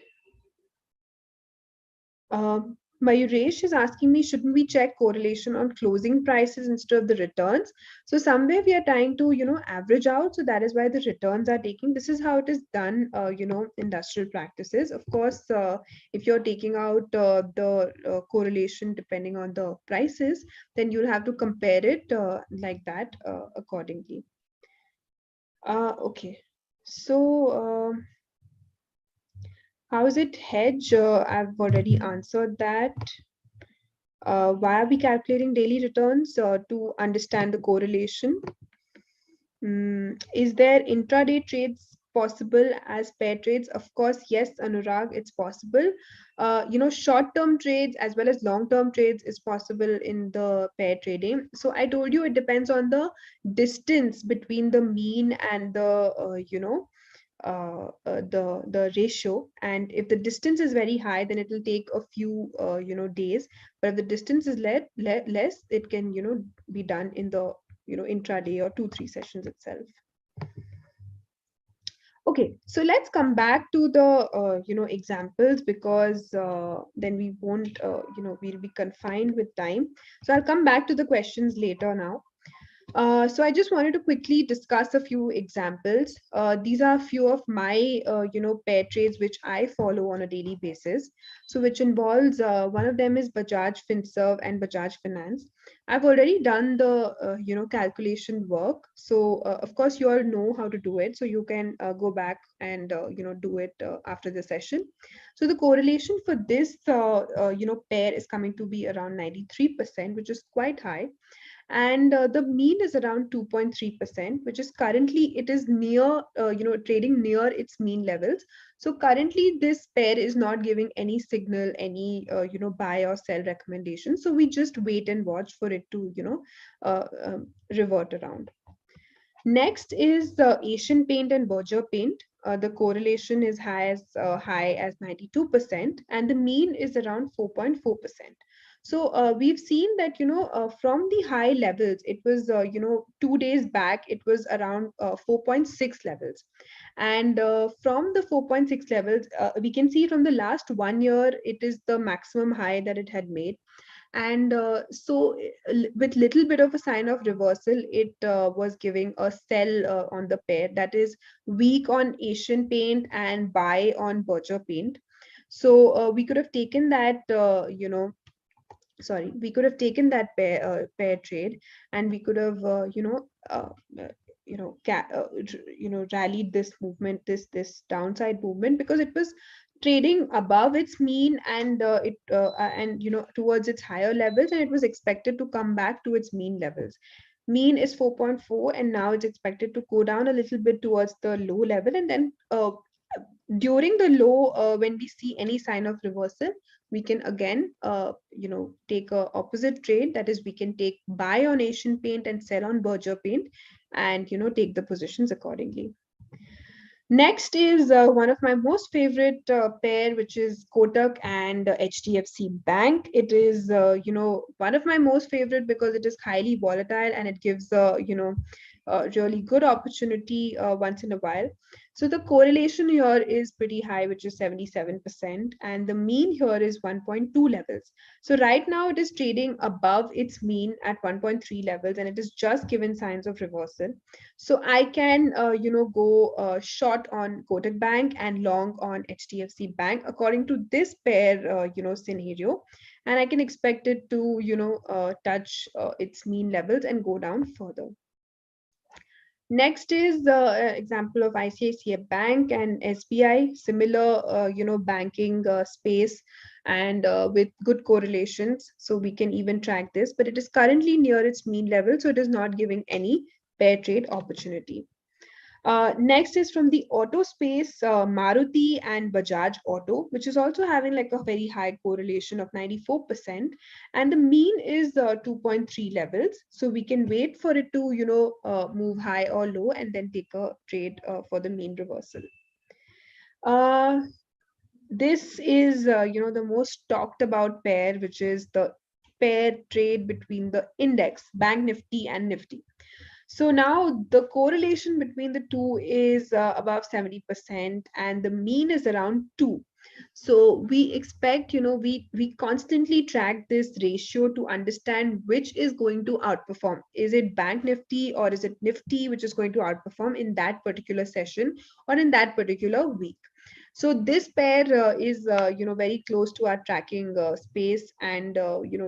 Mayuresh is asking me, shouldn't we check correlation on closing prices instead of the returns? So somewhere we are trying to, average out. So that is why the returns are taking. This is how it is done, industrial practices. Of course, if you're taking out the correlation depending on the prices, then you'll have to compare it like that accordingly. Okay. So, how is it hedge? I've already answered that. Why are we calculating daily returns? To understand the correlation. Is there intraday trades possible as pair trades? Of course, yes, Anurag, it's possible. Short-term trades as well as long-term trades is possible in the pair trading. So I told you it depends on the distance between the mean and the the ratio, and if the distance is very high, then it will take a few days, but if the distance is less, it can be done in the intraday or 2-3 sessions itself. Okay, so let's come back to the examples, because then we won't we'll be confined with time. So I'll come back to the questions later now. So I just wanted to quickly discuss a few examples. These are a few of my, pair trades which I follow on a daily basis. So which involves, one of them is Bajaj Finserv and Bajaj Finance. I've already done the, calculation work. So of course you all know how to do it. So you can go back and, do it after the session. So the correlation for this, pair is coming to be around 93%, which is quite high, and the mean is around 2.3%, which is currently, it is near, trading near its mean levels. So currently this pair is not giving any signal, any buy or sell recommendation, so we just wait and watch for it to revert around. Next is the Asian Paint and Berger Paint. The correlation is high as 92%, and the mean is around 4.4%. So we've seen that from the high levels, it was 2 days back, it was around 4.6 levels, and from the 4.6 levels, we can see from the last 1 year, it is the maximum high that it had made. And so with little bit of a sign of reversal, it was giving a sell on the pair, that is weak on Asian Paint and buy on Berger Paint. So we could have taken that we could have taken that pair trade, and we could have rallied this movement, this downside movement, because it was trading above its mean, and towards its higher levels, and it was expected to come back to its mean levels. Mean is 4.4, and now it's expected to go down a little bit towards the low level, and then during the low, when we see any sign of reversal, we can again take a opposite trade, that is we can take buy on Asian Paint and sell on Berger Paint, and take the positions accordingly. Next is one of my most favorite pair, which is Kotak and HDFC Bank. It is one of my most favorite because it is highly volatile, and it gives really good opportunity once in a while. So the correlation here is pretty high, which is 77%, and the mean here is 1.2 levels. So right now it is trading above its mean at 1.3 levels, and it is just given signs of reversal. So I can, go short on Kotak Bank and long on HDFC Bank according to this pair, scenario, and I can expect it to, touch its mean levels and go down further. Next is the example of ICICI Bank and SBI, similar, banking space, and with good correlations. So we can even track this, but it is currently near its mean level, so it is not giving any pair trade opportunity. Next is from the auto space, Maruti and Bajaj Auto, which is also having like a very high correlation of 94%, and the mean is 2.3 levels. So we can wait for it to, move high or low, and then take a trade for the mean reversal. Uh, this is, the most talked about pair, which is the pair trade between the index, Bank Nifty and Nifty. So now the correlation between the two is above 70%, and the mean is around 2. So we expect, we constantly track this ratio to understand which is going to outperform. Is it Bank Nifty or is it Nifty which is going to outperform in that particular session or in that particular week? So this pair is, very close to our tracking space, and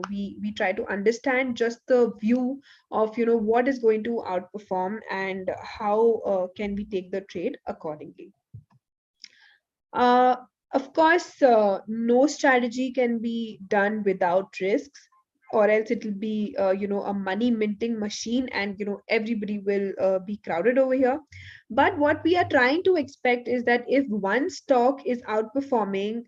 we try to understand just the view of, what is going to outperform and how can we take the trade accordingly. Uh, of course, no strategy can be done without risks, or else it will be, a money minting machine, and everybody will be crowded over here. But what we are trying to expect is that if one stock is outperforming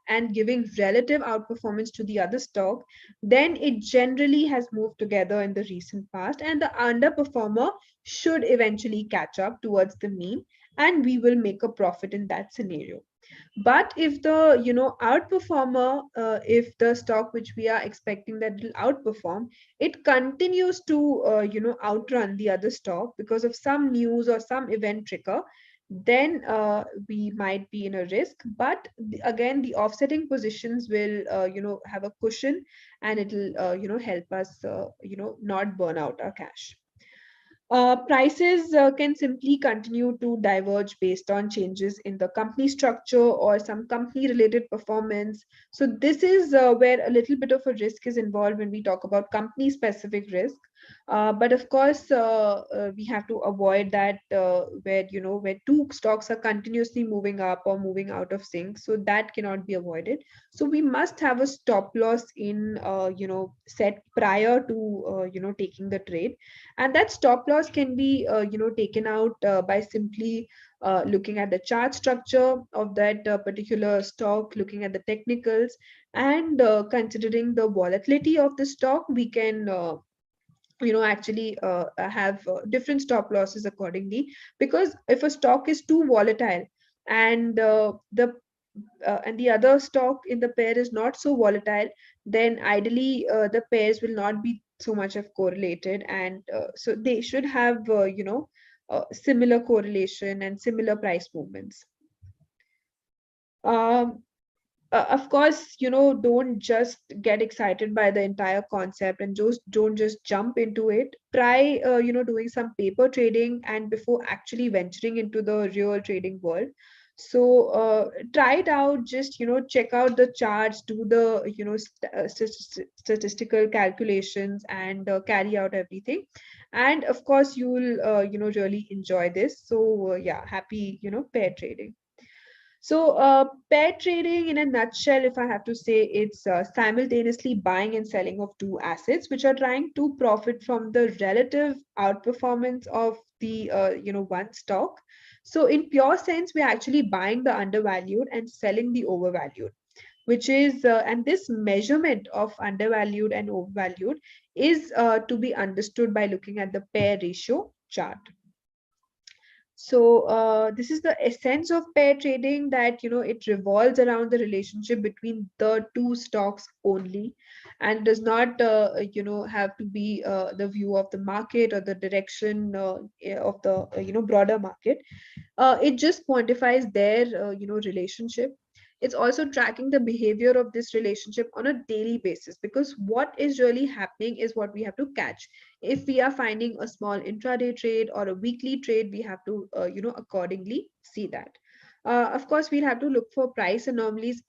and giving relative outperformance to the other stock, then it generally has moved together in the recent past, and the underperformer should eventually catch up towards the mean, and we will make a profit in that scenario. But if the, outperformer, if the stock which we are expecting that will outperform, it continues to, outrun the other stock because of some news or some event trigger, then we might be in a risk. But again, the offsetting positions will, have a cushion, and it'll, help us, not burn out our cash. Prices can simply continue to diverge based on changes in the company structure or some company related performance. So, this is where a little bit of a risk is involved when we talk about company specific risk. But of course, we have to avoid that where, where two stocks are continuously moving up or moving out of sync. So, that cannot be avoided. So, we must have a stop loss in, set prior to, taking the trade, and that stop loss can be, taken out by simply looking at the chart structure of that particular stock, looking at the technicals, and considering the volatility of the stock. We can, actually have different stop losses accordingly, because if a stock is too volatile, and the other stock in the pair is not so volatile, then ideally the pairs will not be so much of correlated, and so they should have, similar correlation and similar price movements. um, of course, don't just get excited by the entire concept and just don't just jump into it. Try, doing some paper trading and before actually venturing into the real trading world. So try it out, just, check out the charts, do the, statistical calculations, and carry out everything. And of course, you will, really enjoy this. So yeah, happy, pair trading. So, pair trading in a nutshell, if I have to say, it's simultaneously buying and selling of two assets which are trying to profit from the relative outperformance of the, one stock. So, in pure sense, we're actually buying the undervalued and selling the overvalued, which is, and this measurement of undervalued and overvalued is to be understood by looking at the pair ratio chart. So this is the essence of pair trading, that it revolves around the relationship between the two stocks only, and does not have to be the view of the market or the direction of the broader market. It just quantifies their relationship. It's also tracking the behavior of this relationship on a daily basis, because what is really happening is what we have to catch. If we are finding a small intraday trade or a weekly trade, we have to accordingly see that. Of course, we'll have to look for price anomalies.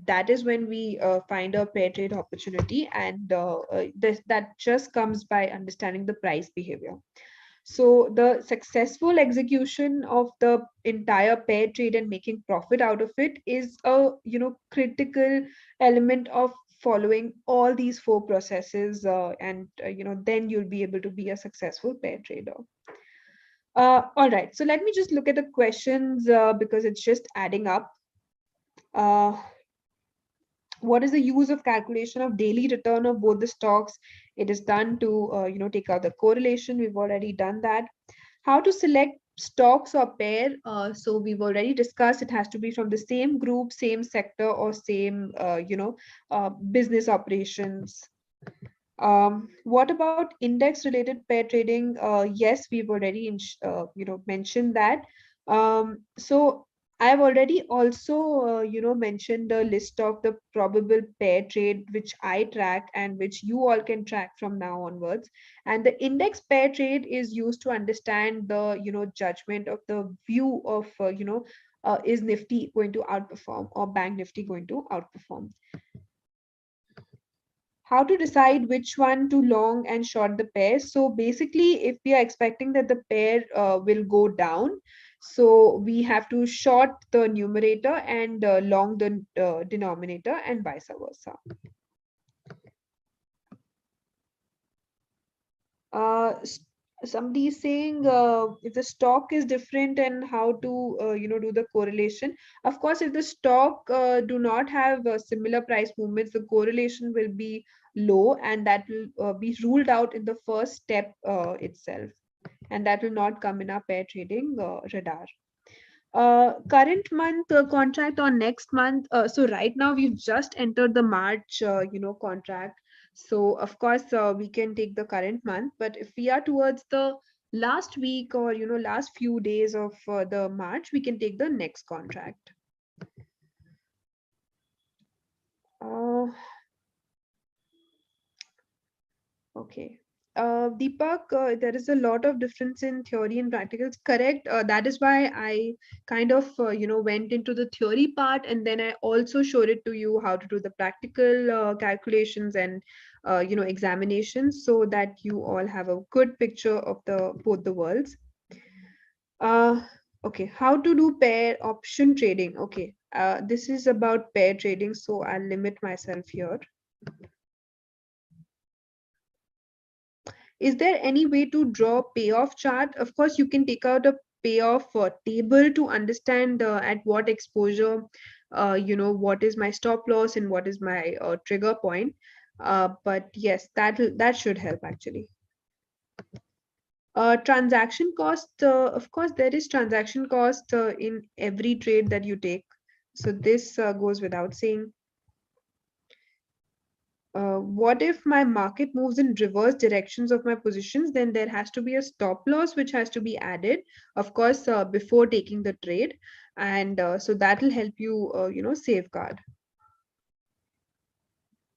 That is when we find a pair trade opportunity, and that just comes by understanding the price behavior. So the successful execution of the entire pair trade and making profit out of it is a critical element of following all these four processes, and then you'll be able to be a successful pair trader. All right, so let me just look at the questions because it's just adding up. Uh, what is the use of calculation of daily return of both the stocks? It is done to take out the correlation. We've already done that. How to select stocks or pair? So we've already discussed, it has to be from the same group, same sector, or same business operations. What about index related pair trading? Yes, we've already mentioned that. So I've already also mentioned the list of the probable pair trade which I track and which you all can track from now onwards. And the index pair trade is used to understand the judgment of the view of is Nifty going to outperform or Bank Nifty going to outperform. How to decide which one to long and short the pair? So basically, if we are expecting that the pair will go down, so we have to short the numerator and long the denominator, and vice versa. Somebody is saying if the stock is different, and how to do the correlation. Of course, if the stock do not have similar price movements, the correlation will be low, and that will be ruled out in the first step itself, and that will not come in our pair trading radar. Current month contract or next month? So right now we've just entered the March contract. So of course we can take the current month, but if we are towards the last week or last few days of the March, we can take the next contract. Okay. Deepak, there is a lot of difference in theory and practicals. Correct. That is why I kind of, went into the theory part, and then I also showed it to you how to do the practical calculations and, examinations, so that you all have a good picture of the both the worlds. Okay. How to do pair option trading? Okay. This is about pair trading, so I'll limit myself here. Is there any way to draw payoff chart? Of course, you can take out a payoff table to understand at what exposure, what is my stop loss and what is my trigger point. But yes, that should help actually. Transaction cost, of course, there is transaction cost in every trade that you take. So this goes without saying. What if my market moves in reverse directions of my positions? Then there has to be a stop loss which has to be added, of course, before taking the trade, and so that will help you, safeguard.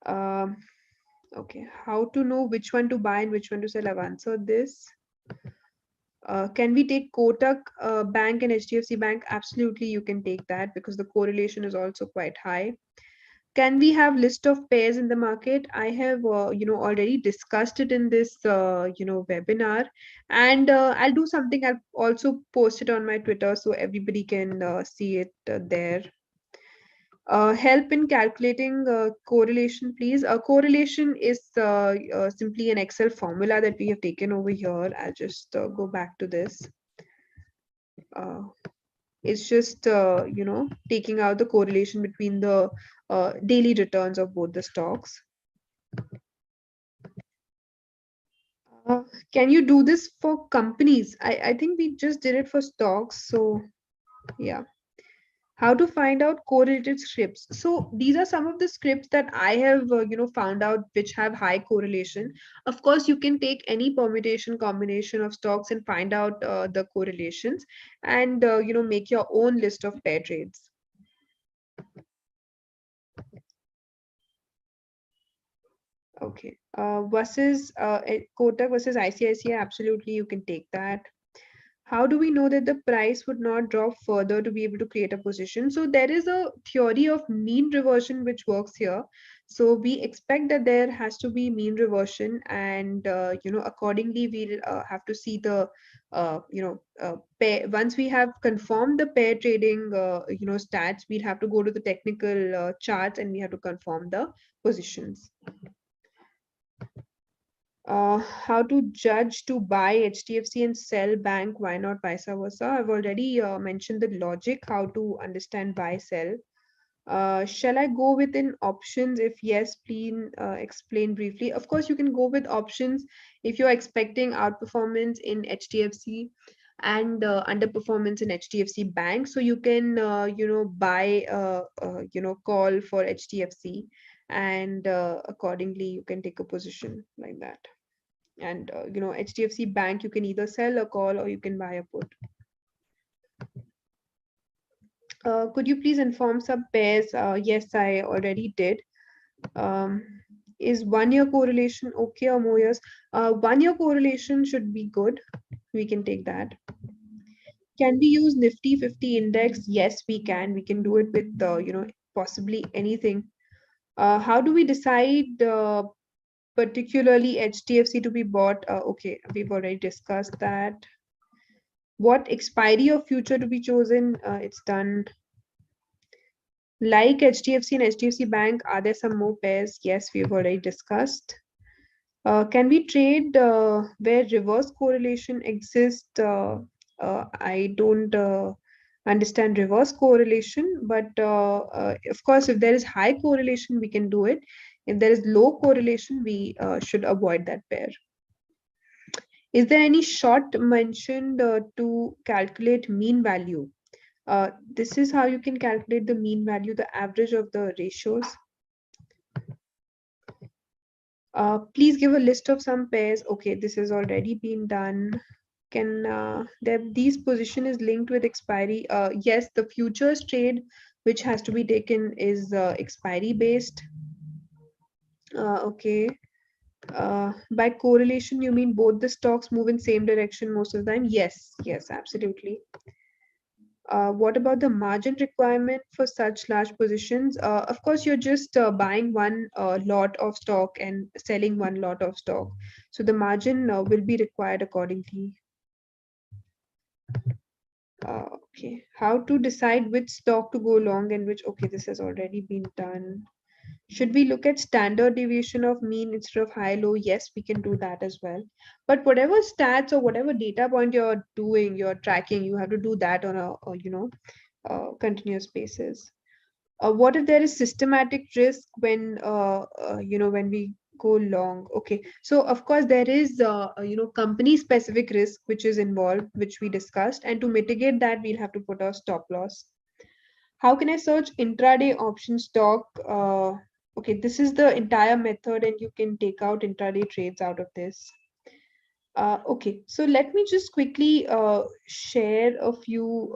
Okay, how to know which one to buy and which one to sell? I've answered this. Can we take Kotak Bank and HDFC Bank? Absolutely, you can take that because the correlation is also quite high. Can we have list of pairs in the market? I have already discussed it in this webinar, and I'll do something. I'll also post it on my Twitter so everybody can see it there. Help in calculating correlation, please. Correlation is simply an Excel formula that we have taken over here. I'll just go back to this. It's just taking out the correlation between the daily returns of both the stocks. Can you do this for companies? I think we just did it for stocks. So yeah. How to find out correlated scripts. So these are some of the scripts that I have found out which have high correlation. Of course, you can take any permutation combination of stocks and find out the correlations, and make your own list of pair trades. Okay. Versus Kotak versus ICICI, absolutely you can take that. How do we know that the price would not drop further to be able to create a position? So there is a theory of mean reversion which works here. So we expect that there has to be mean reversion, and accordingly we'll have to see the pair. Once we have confirmed the pair trading stats, we'll have to go to the technical charts and we have to confirm the positions. How to judge to buy HDFC and sell bank, why not vice versa? I've already mentioned the logic, how to understand buy, sell. Shall I go within options? If yes, please explain briefly. Of course, you can go with options if you're expecting outperformance in HDFC and underperformance in HDFC Bank. So you can, buy, call for HDFC, and accordingly, you can take a position like that. And HDFC Bank, you can either sell a call or you can buy a put. Could you please inform some pairs? Yes, I already did. Um, is 1 year correlation okay or more years? 1 year correlation should be good. We can take that. Can we use Nifty 50 index? Yes, we can. We can do it with possibly anything. How do we decide particularly HDFC to be bought? Okay, we've already discussed that. What expiry of future to be chosen? It's done. Like HDFC and HDFC Bank, are there some more pairs? Yes, we've already discussed. Can we trade where reverse correlation exists? I don't understand reverse correlation, but of course, if there is high correlation, we can do it. If there is low correlation, we should avoid that pair. Is there any short mentioned to calculate mean value? This is how you can calculate the mean value, the average of the ratios. Please give a list of some pairs. Okay, this has already been done. Can these position is linked with expiry? Yes, the futures trade which has to be taken is expiry based. Okay. By correlation, you mean both the stocks move in same direction most of the time? Yes, absolutely. What about the margin requirement for such large positions? Of course, you're just buying one lot of stock and selling one lot of stock. So the margin will be required accordingly. Okay. How to decide which stock to go long and which? Okay, this has already been done. Should we look at standard deviation of mean instead of high low? Yes, we can do that as well. But whatever stats or whatever data point you're doing, you're tracking, you have to do that on continuous basis. What if there is systematic risk when we go long? Okay, so of course there is company specific risk which is involved, which we discussed, and to mitigate that we'll have to put our stop loss. How can I search intraday option stock? Okay, this is the entire method, and you can take out intraday trades out of this. Okay, so let me just quickly share a few,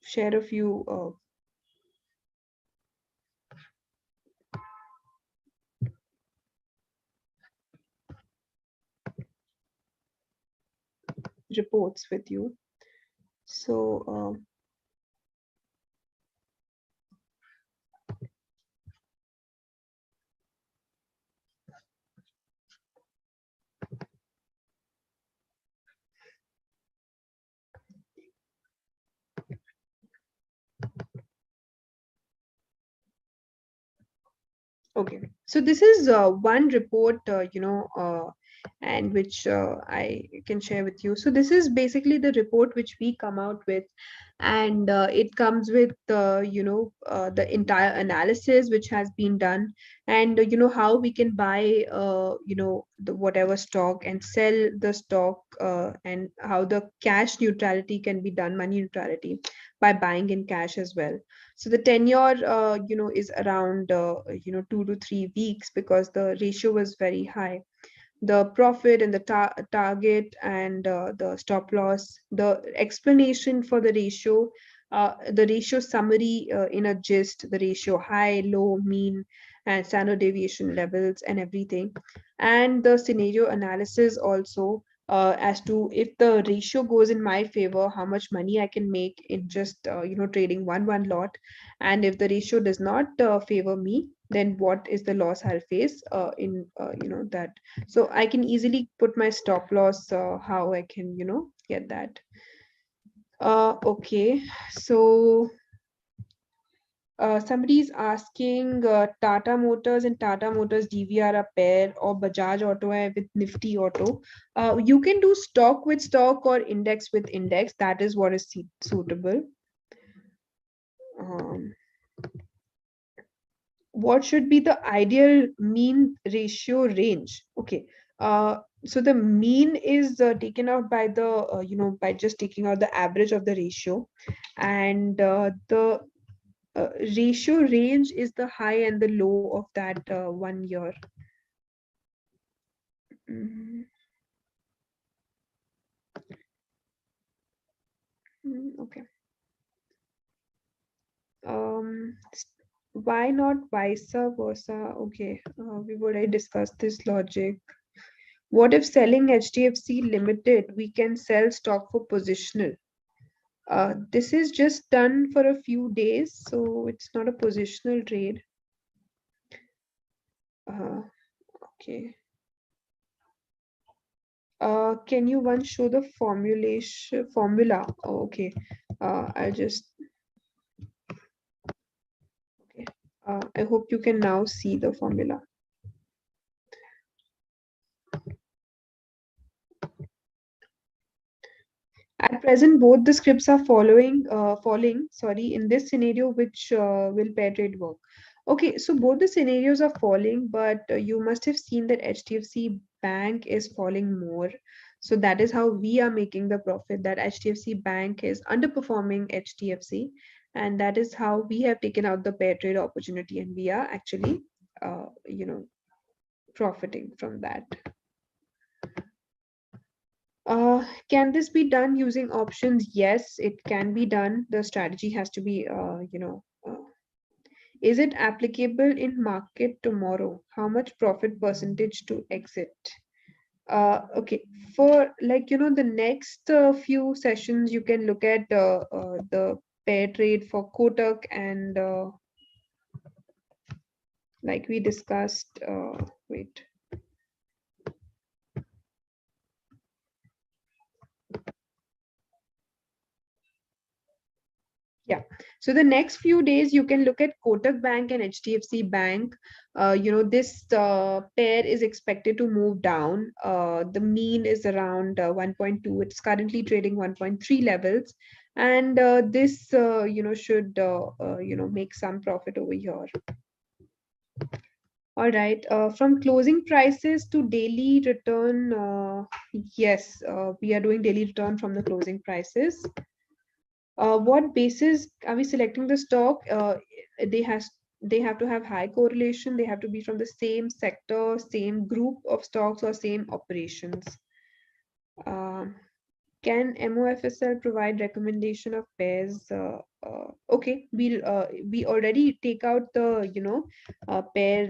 share a few reports with you. So Okay, so this is one report, and which I can share with you. So this is basically the report which we come out with, and it comes with the entire analysis which has been done, and how we can buy the whatever stock and sell the stock, and how the cash neutrality can be done, money neutrality, by buying in cash as well. So the tenure, is around 2 to 3 weeks, because the ratio was very high. The profit and the target, and the stop loss, the explanation for the ratio summary, in a gist, the ratio high, low, mean, and standard deviation levels and everything, and the scenario analysis also, as to if the ratio goes in my favor, how much money I can make in just trading one lot, and if the ratio does not favor me, then what is the loss I'll face in that. So I can easily put my stop loss, how I can get that. Okay, so somebody is asking, Tata Motors and Tata Motors DVR a pair, or Bajaj Auto hai with Nifty Auto. You can do stock with stock or index with index. That is what is suitable. Um, what should be the ideal mean ratio range? Okay. So the mean is taken out by the by just taking out the average of the ratio, and the ratio range is the high and the low of that 1 year. Mhm. Okay. Why not vice versa? Okay, we've already discussed this logic. What if selling HDFC Limited, we can sell stock for positional? This is just done for a few days, so it's not a positional trade. Okay. Can you once show the formula? Oh, okay. I'll just. Okay. I hope you can now see the formula. At present, both the scripts are falling, sorry, in this scenario, which will pair trade work. Okay, so both the scenarios are falling, but you must have seen that HDFC Bank is falling more. So that is how we are making the profit, that HDFC Bank is underperforming HDFC. And that is how we have taken out the pair trade opportunity, and we are actually, profiting from that. Can this be done using options? Yes, it can be done. The strategy has to be, is it applicable in market tomorrow? How much profit percentage to exit? Okay, for the next few sessions, you can look at the pair trade for Kotak, and like we discussed, wait. Yeah. So the next few days, you can look at Kotak Bank and HDFC Bank. This pair is expected to move down. The mean is around 1.2. It's currently trading 1.3 levels. And this, should, make some profit over here. All right. From closing prices to daily return, yes, we are doing daily return from the closing prices. What basis are we selecting the stock? They has they have to have high correlation. They have to be from the same sector, same group of stocks, or same operations. Uh, can MOFSL provide recommendation of pairs? Okay, we already take out the pair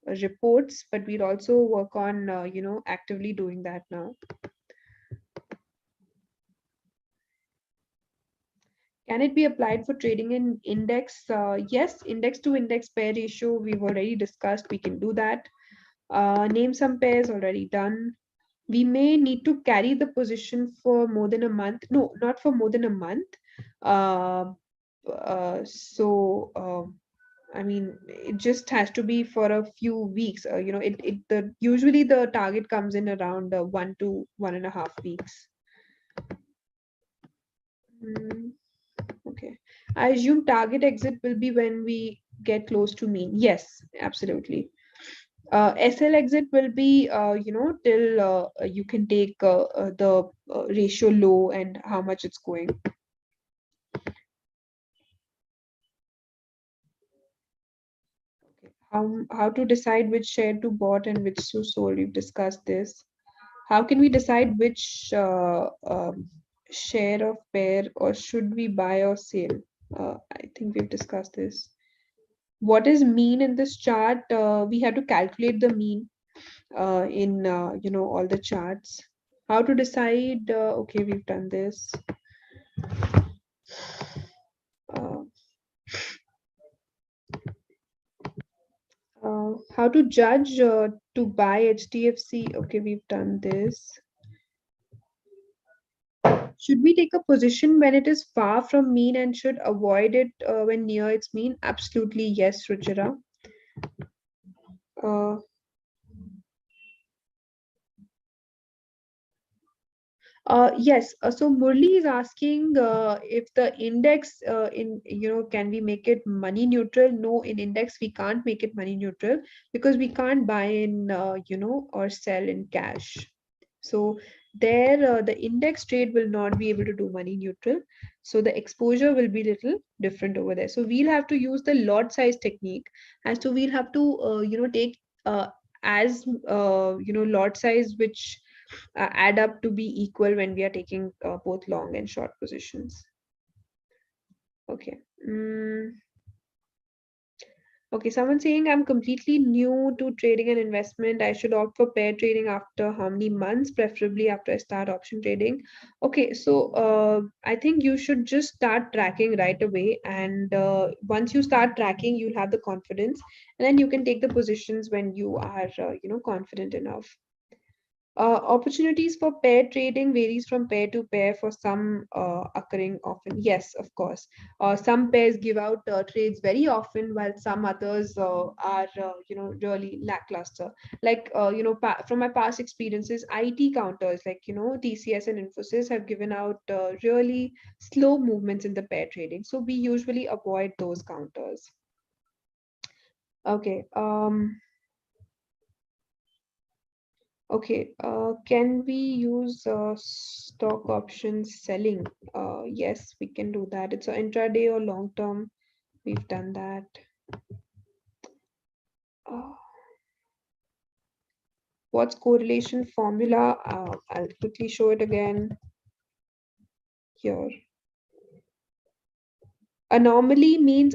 reports, but we'll also work on actively doing that now. Can it be applied for trading in index? Yes, index to index pair ratio, we've already discussed. We can do that. Name some pairs, already done. We may need to carry the position for more than a month. No, not for more than a month. Uh, so I mean, it just has to be for a few weeks. Usually the target comes in around 1 to 1.5 weeks. Mm, okay. I assume target exit will be when we get close to mean. Yes, absolutely. SL exit will be, till you can take the ratio low and how much it's going. How to decide which share to bought and which to sold? We've discussed this. How can we decide which share of pair, or should we buy or sell? I think we've discussed this. What is mean in this chart? We have to calculate the mean in all the charts. How to decide? Okay, we've done this. Uh, how to judge to buy HDFC? Okay, we've done this. Should we take a position when it is far from mean and should avoid it when near its mean? Absolutely yes, Ruchira. Uh, yes. So Murli is asking if the index can we make it money neutral? No, in index we can't make it money neutral because we can't buy in or sell in cash. So there, the index trade will not be able to do money neutral. So the exposure will be little different over there. So we'll have to use the lot size technique, and so we'll have to take as lot size which add up to be equal when we are taking both long and short positions. Okay. Okay, someone saying I'm completely new to trading and investment. I should opt for pair trading after how many months, preferably after I start option trading. Okay, so I think you should just start tracking right away. And once you start tracking, you'll have the confidence, and then you can take the positions when you are, confident enough. Opportunities for pair trading varies from pair to pair for some occurring often. Yes, of course. Some pairs give out trades very often, while some others are, really lackluster. Like, from my past experiences, IT counters like, TCS and Infosys have given out really slow movements in the pair trading. So we usually avoid those counters. Okay. Okay, can we use stock options selling? Yes, we can do that. It's an intraday or long term. We've done that. Uh, what's correlation formula? I'll quickly show it again here. Anomaly means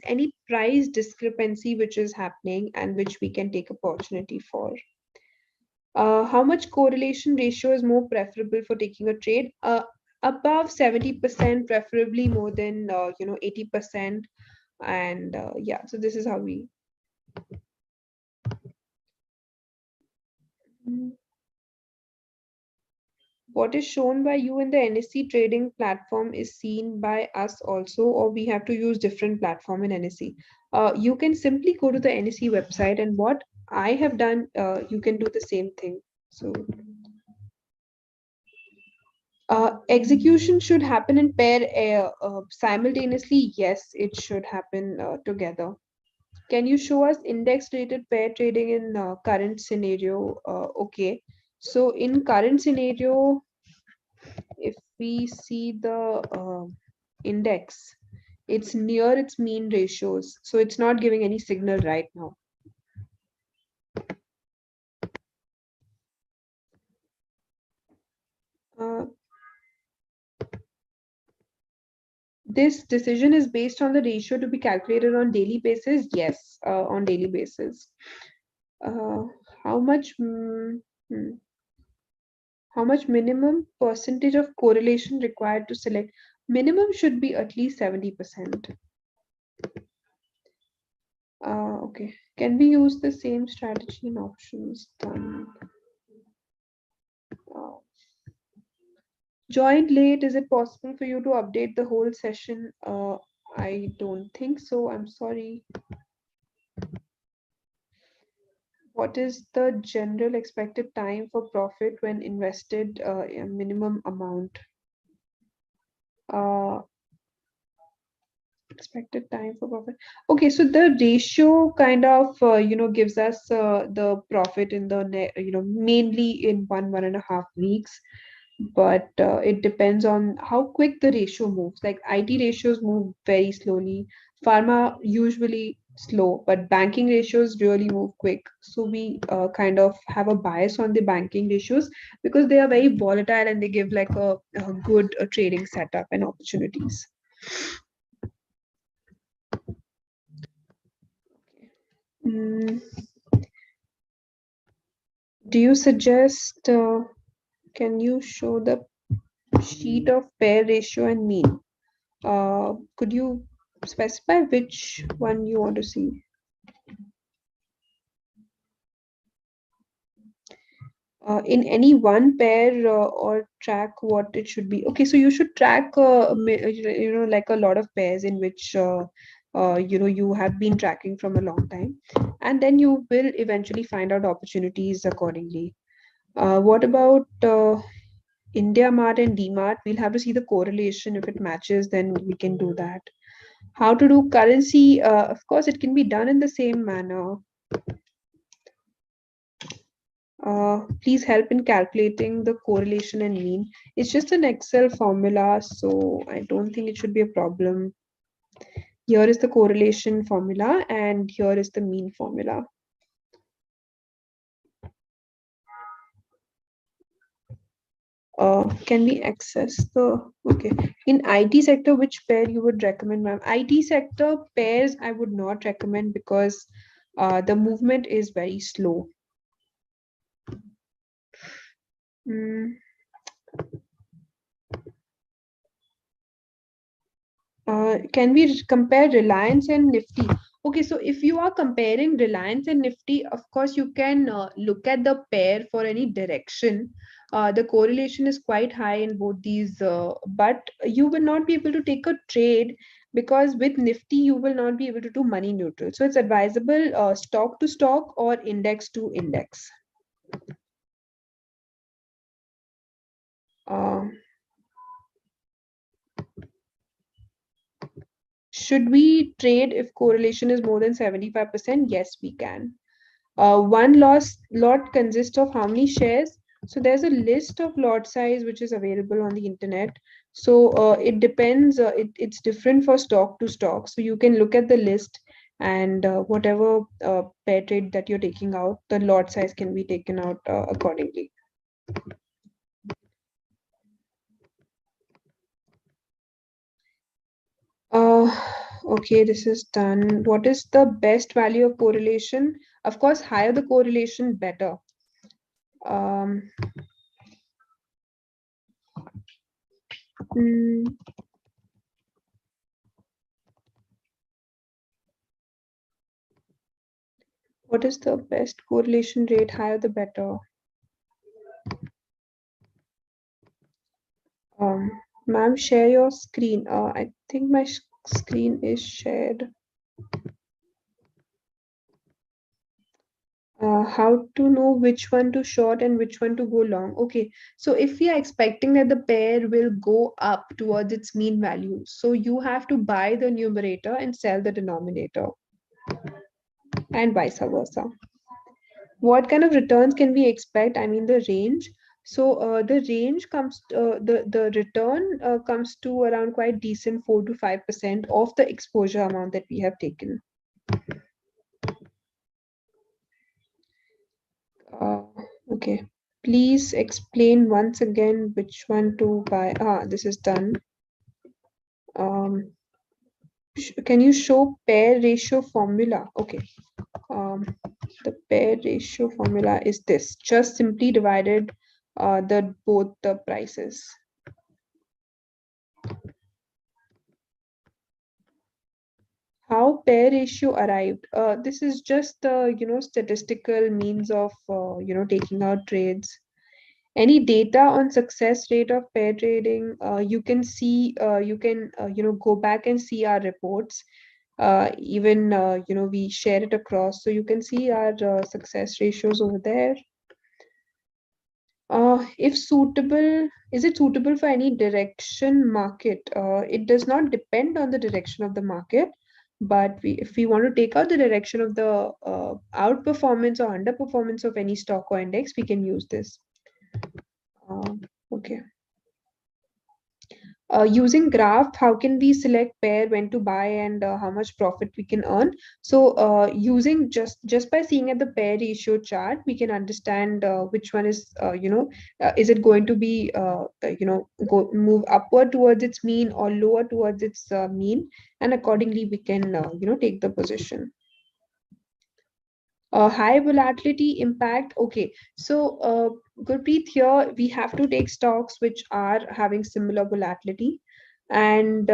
any price discrepancy which is happening and which we can take opportunity for. How much correlation ratio is more preferable for taking a trade? Above 70%, preferably more than 80%. And yeah, so this is how we. What is shown by you in the NSE trading platform is seen by us also, or we have to use different platform in NSE. You can simply go to the NSE website, and what I have done, you can do the same thing. So execution should happen in pair simultaneously. Yes, it should happen together. Can you show us index related pair trading in current scenario? Okay. So in current scenario, if we see the index, it's near its mean ratios. So it's not giving any signal right now. Uh, this decision is based on the ratio to be calculated on daily basis. Yes, on daily basis. Uh, how much? How much minimum percentage of correlation required to select? Minimum should be at least 70%. Okay. Can we use the same strategy in options? Done. Uh, joined late. Is it possible for you to update the whole session? I don't think so. I'm sorry. What is the general expected time for profit when invested a minimum amount? Uh, Expected time for profit. Okay, so the ratio kind of gives us the profit in the mainly in 1.5 weeks, but it depends on how quick the ratio moves. Like IT ratios move very slowly, pharma usually slow, but banking ratios really move quick. So we kind of have a bias on the banking ratios because they are very volatile and they give like a good trading setup and opportunities. Mm, do you suggest? Can you show the sheet of pair ratio and mean? Could you specify which one you want to see? In any one pair or track what it should be. Okay, so you should track, like a lot of pairs in which, you have been tracking from a long time, and then you will eventually find out opportunities accordingly. What about India Mart and DMart? We'll have to see the correlation. If it matches, then we can do that. How to do currency? Of course, it can be done in the same manner. Please help in calculating the correlation and mean. It's just an Excel formula, so I don't think it should be a problem. Here is the correlation formula, and here is the mean formula. Can we access the, okay, in IT sector, which pair you would recommend, ma'am? IT sector pairs I would not recommend because the movement is very slow. Mm, can we compare Reliance and Nifty? Okay, so if you are comparing Reliance and Nifty, of course, you can look at the pair for any direction. The correlation is quite high in both these, but you will not be able to take a trade because with Nifty, you will not be able to do money neutral. So it's advisable stock to stock or index to index. Uh, should we trade if correlation is more than 75%? Yes, we can. One lot consists of how many shares? So there's a list of lot size which is available on the internet. So it depends, it's different for stock to stock. So you can look at the list, and whatever pair trade that you're taking out, the lot size can be taken out accordingly. Uh, okay, this is done. What is the best value of correlation? Of course, higher the correlation, better. Um, mm, what is the best correlation rate? Higher the better. Ma'am, share your screen. I think my screen is shared. How to know which one to short and which one to go long? Okay, so if we are expecting that the pair will go up towards its mean value, so you have to buy the numerator and sell the denominator, and vice versa. What kind of returns can we expect? I mean, the range. So the range comes, the return comes to around quite decent 4 to 5% of the exposure amount that we have taken. Uh, okay. Please explain once again which one to buy. This is done. Um, can you show pair ratio formula? Okay. Um, the pair ratio formula is this. Just simply divided the both the prices. How pair ratio arrived? This is just the statistical means of taking out trades. Any data on success rate of pair trading, you can see, go back and see our reports. Even we share it across, so you can see our success ratios over there. If suitable, is it suitable for any direction market? It does not depend on the direction of the market, but if we want to take out the direction of the outperformance or underperformance of any stock or index, we can use this. Okay. Using graph, how can we select pair, when to buy, and how much profit we can earn? So using just by seeing at the pair ratio chart, we can understand which one is it going to be move upward towards its mean or lower towards its mean, and accordingly we can take the position. High volatility impact. Okay, so Gurpreet, here we have to take stocks which are having similar volatility, and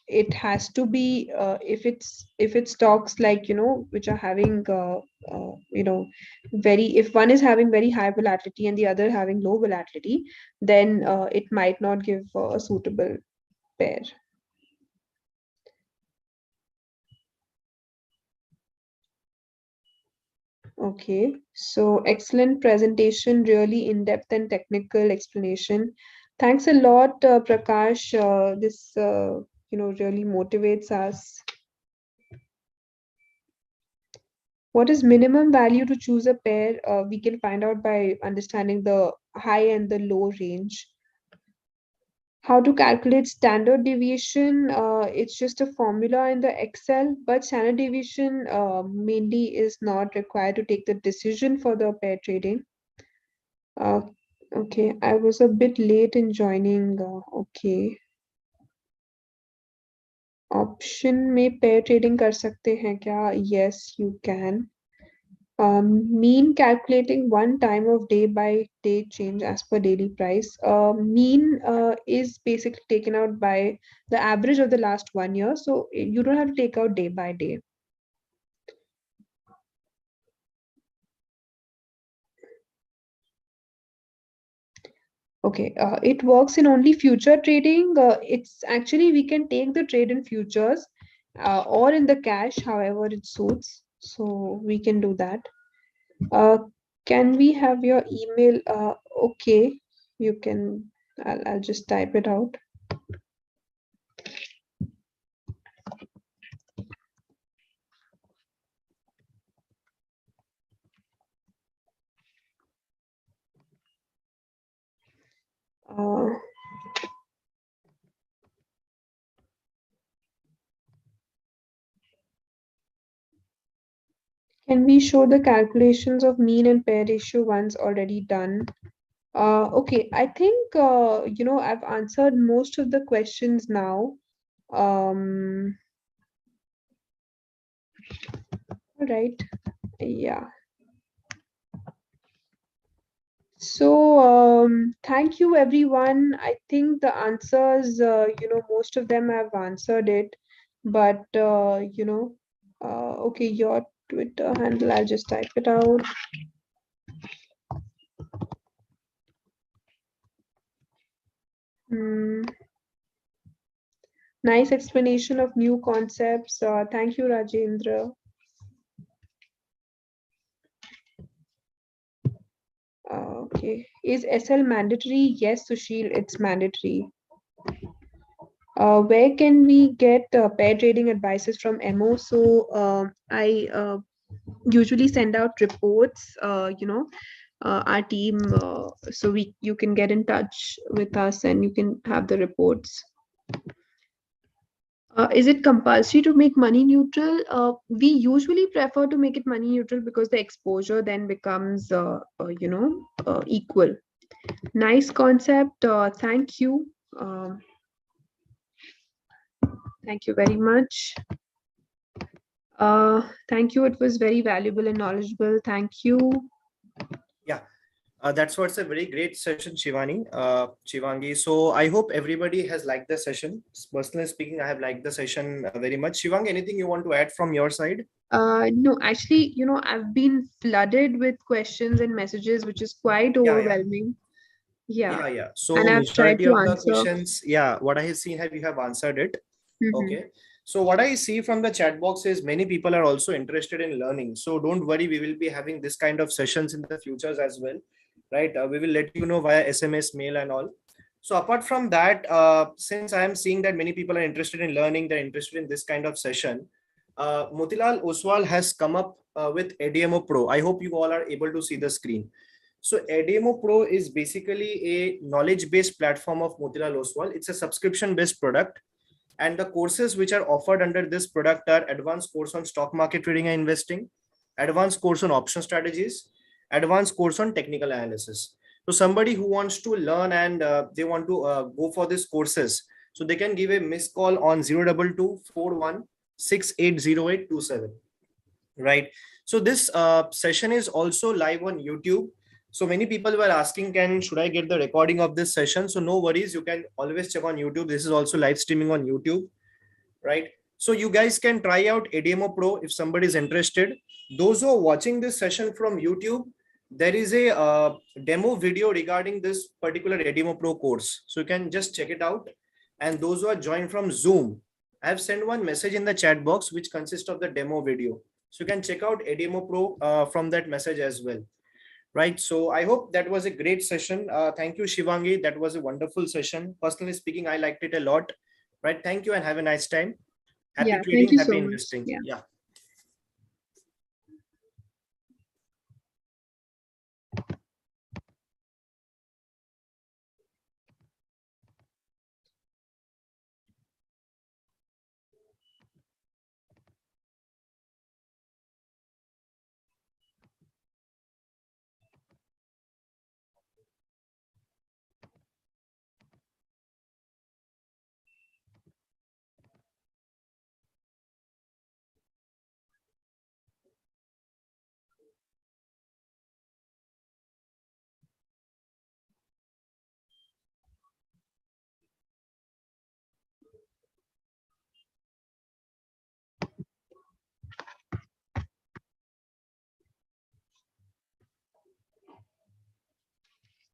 it has to be if it's stocks like which are having very, if one is having very high volatility and the other having low volatility, then it might not give a suitable pair. Okay, so excellent presentation, really in-depth and technical explanation. Thanks a lot, Prakash. This really motivates us. What is minimum value to choose a pair? We can find out by understanding the high and the low range. How to calculate standard deviation? It's just a formula in the Excel, but standard deviation mainly is not required to take the decision for the pair trading. Uh, okay, I was a bit late in joining. Okay, option में pair trading कर सकते हैं क्या? Yes, you can. Mean calculating one time of day by day change as per daily price. Mean is basically taken out by the average of the last 1 year, so you don't have to take out day by day. Okay, it works in only future trading. It's actually, we can take the trade in futures or in the cash, however it suits. So we can do that. Can we have your email? Okay, you can. I'll just type it out. Can we show the calculations of mean and pair ratio once already done? Okay, I think I've answered most of the questions now. All right, yeah. So thank you everyone. I think the answers, most of them have answered it, but okay, your Twitter handle, I'll just type it out. Nice explanation of new concepts. Thank you, Rajendra. Okay, is SL mandatory? Yes, Sushil, it's mandatory. Where can we get pair trading advices from MO? So I usually send out reports, our team, so you can get in touch with us and you can have the reports. Is it compulsory to make money neutral? We usually prefer to make it money neutral because the exposure then becomes, equal. Nice concept. Thank you. Thank you very much. Thank you. It was very valuable and knowledgeable. Thank you. Yeah. That's what's a very great session, Shivangi. So I hope everybody has liked the session. Personally speaking, I have liked the session very much. Shivangi, anything you want to add from your side? No, actually, I've been flooded with questions and messages, which is quite Yeah. overwhelming. Yeah. Yeah. And So I've tried majority to of the answer. questions, yeah, what I have seen have you have answered it. Hmm. Okay. So what I see from the chat box is many people are also interested in learning. So don't worry, we will be having this kind of sessions in the futures as well, right? We will let you know via SMS, mail, and all. So apart from that, since I am seeing that many people are interested in learning, they're interested in this kind of session. Motilal Oswal has come up with EDUMO Pro. I hope you all are able to see the screen. So EDUMO Pro is basically a knowledge-based platform of Motilal Oswal. It's a subscription-based product, and the courses which are offered under this product are advanced course on stock market trading and investing, advanced course on option strategies, advanced course on technical analysis. So somebody who wants to learn and they want to go for these courses, so they can give a missed call on 02241680827. Right. So this session is also live on YouTube. So many people were asking, can should I get the recording of this session? So no worries, you can always check on YouTube. This is also live streaming on YouTube, right? So you guys can try out EDUMO Pro if somebody is interested. Those who are watching this session from YouTube, there is a demo video regarding this particular EDUMO Pro course. So you can just check it out. And those who are joined from Zoom, I have sent one message in the chat box which consists of the demo video. So you can check out EDUMO Pro from that message as well. Right. So I hope that was a great session. Thank you, Shivangi. That was a wonderful session. Personally speaking, I liked it a lot. Right. Thank you and have a nice time. Happy Yeah, thank trading, you happy so much. investing. Yeah. Yeah.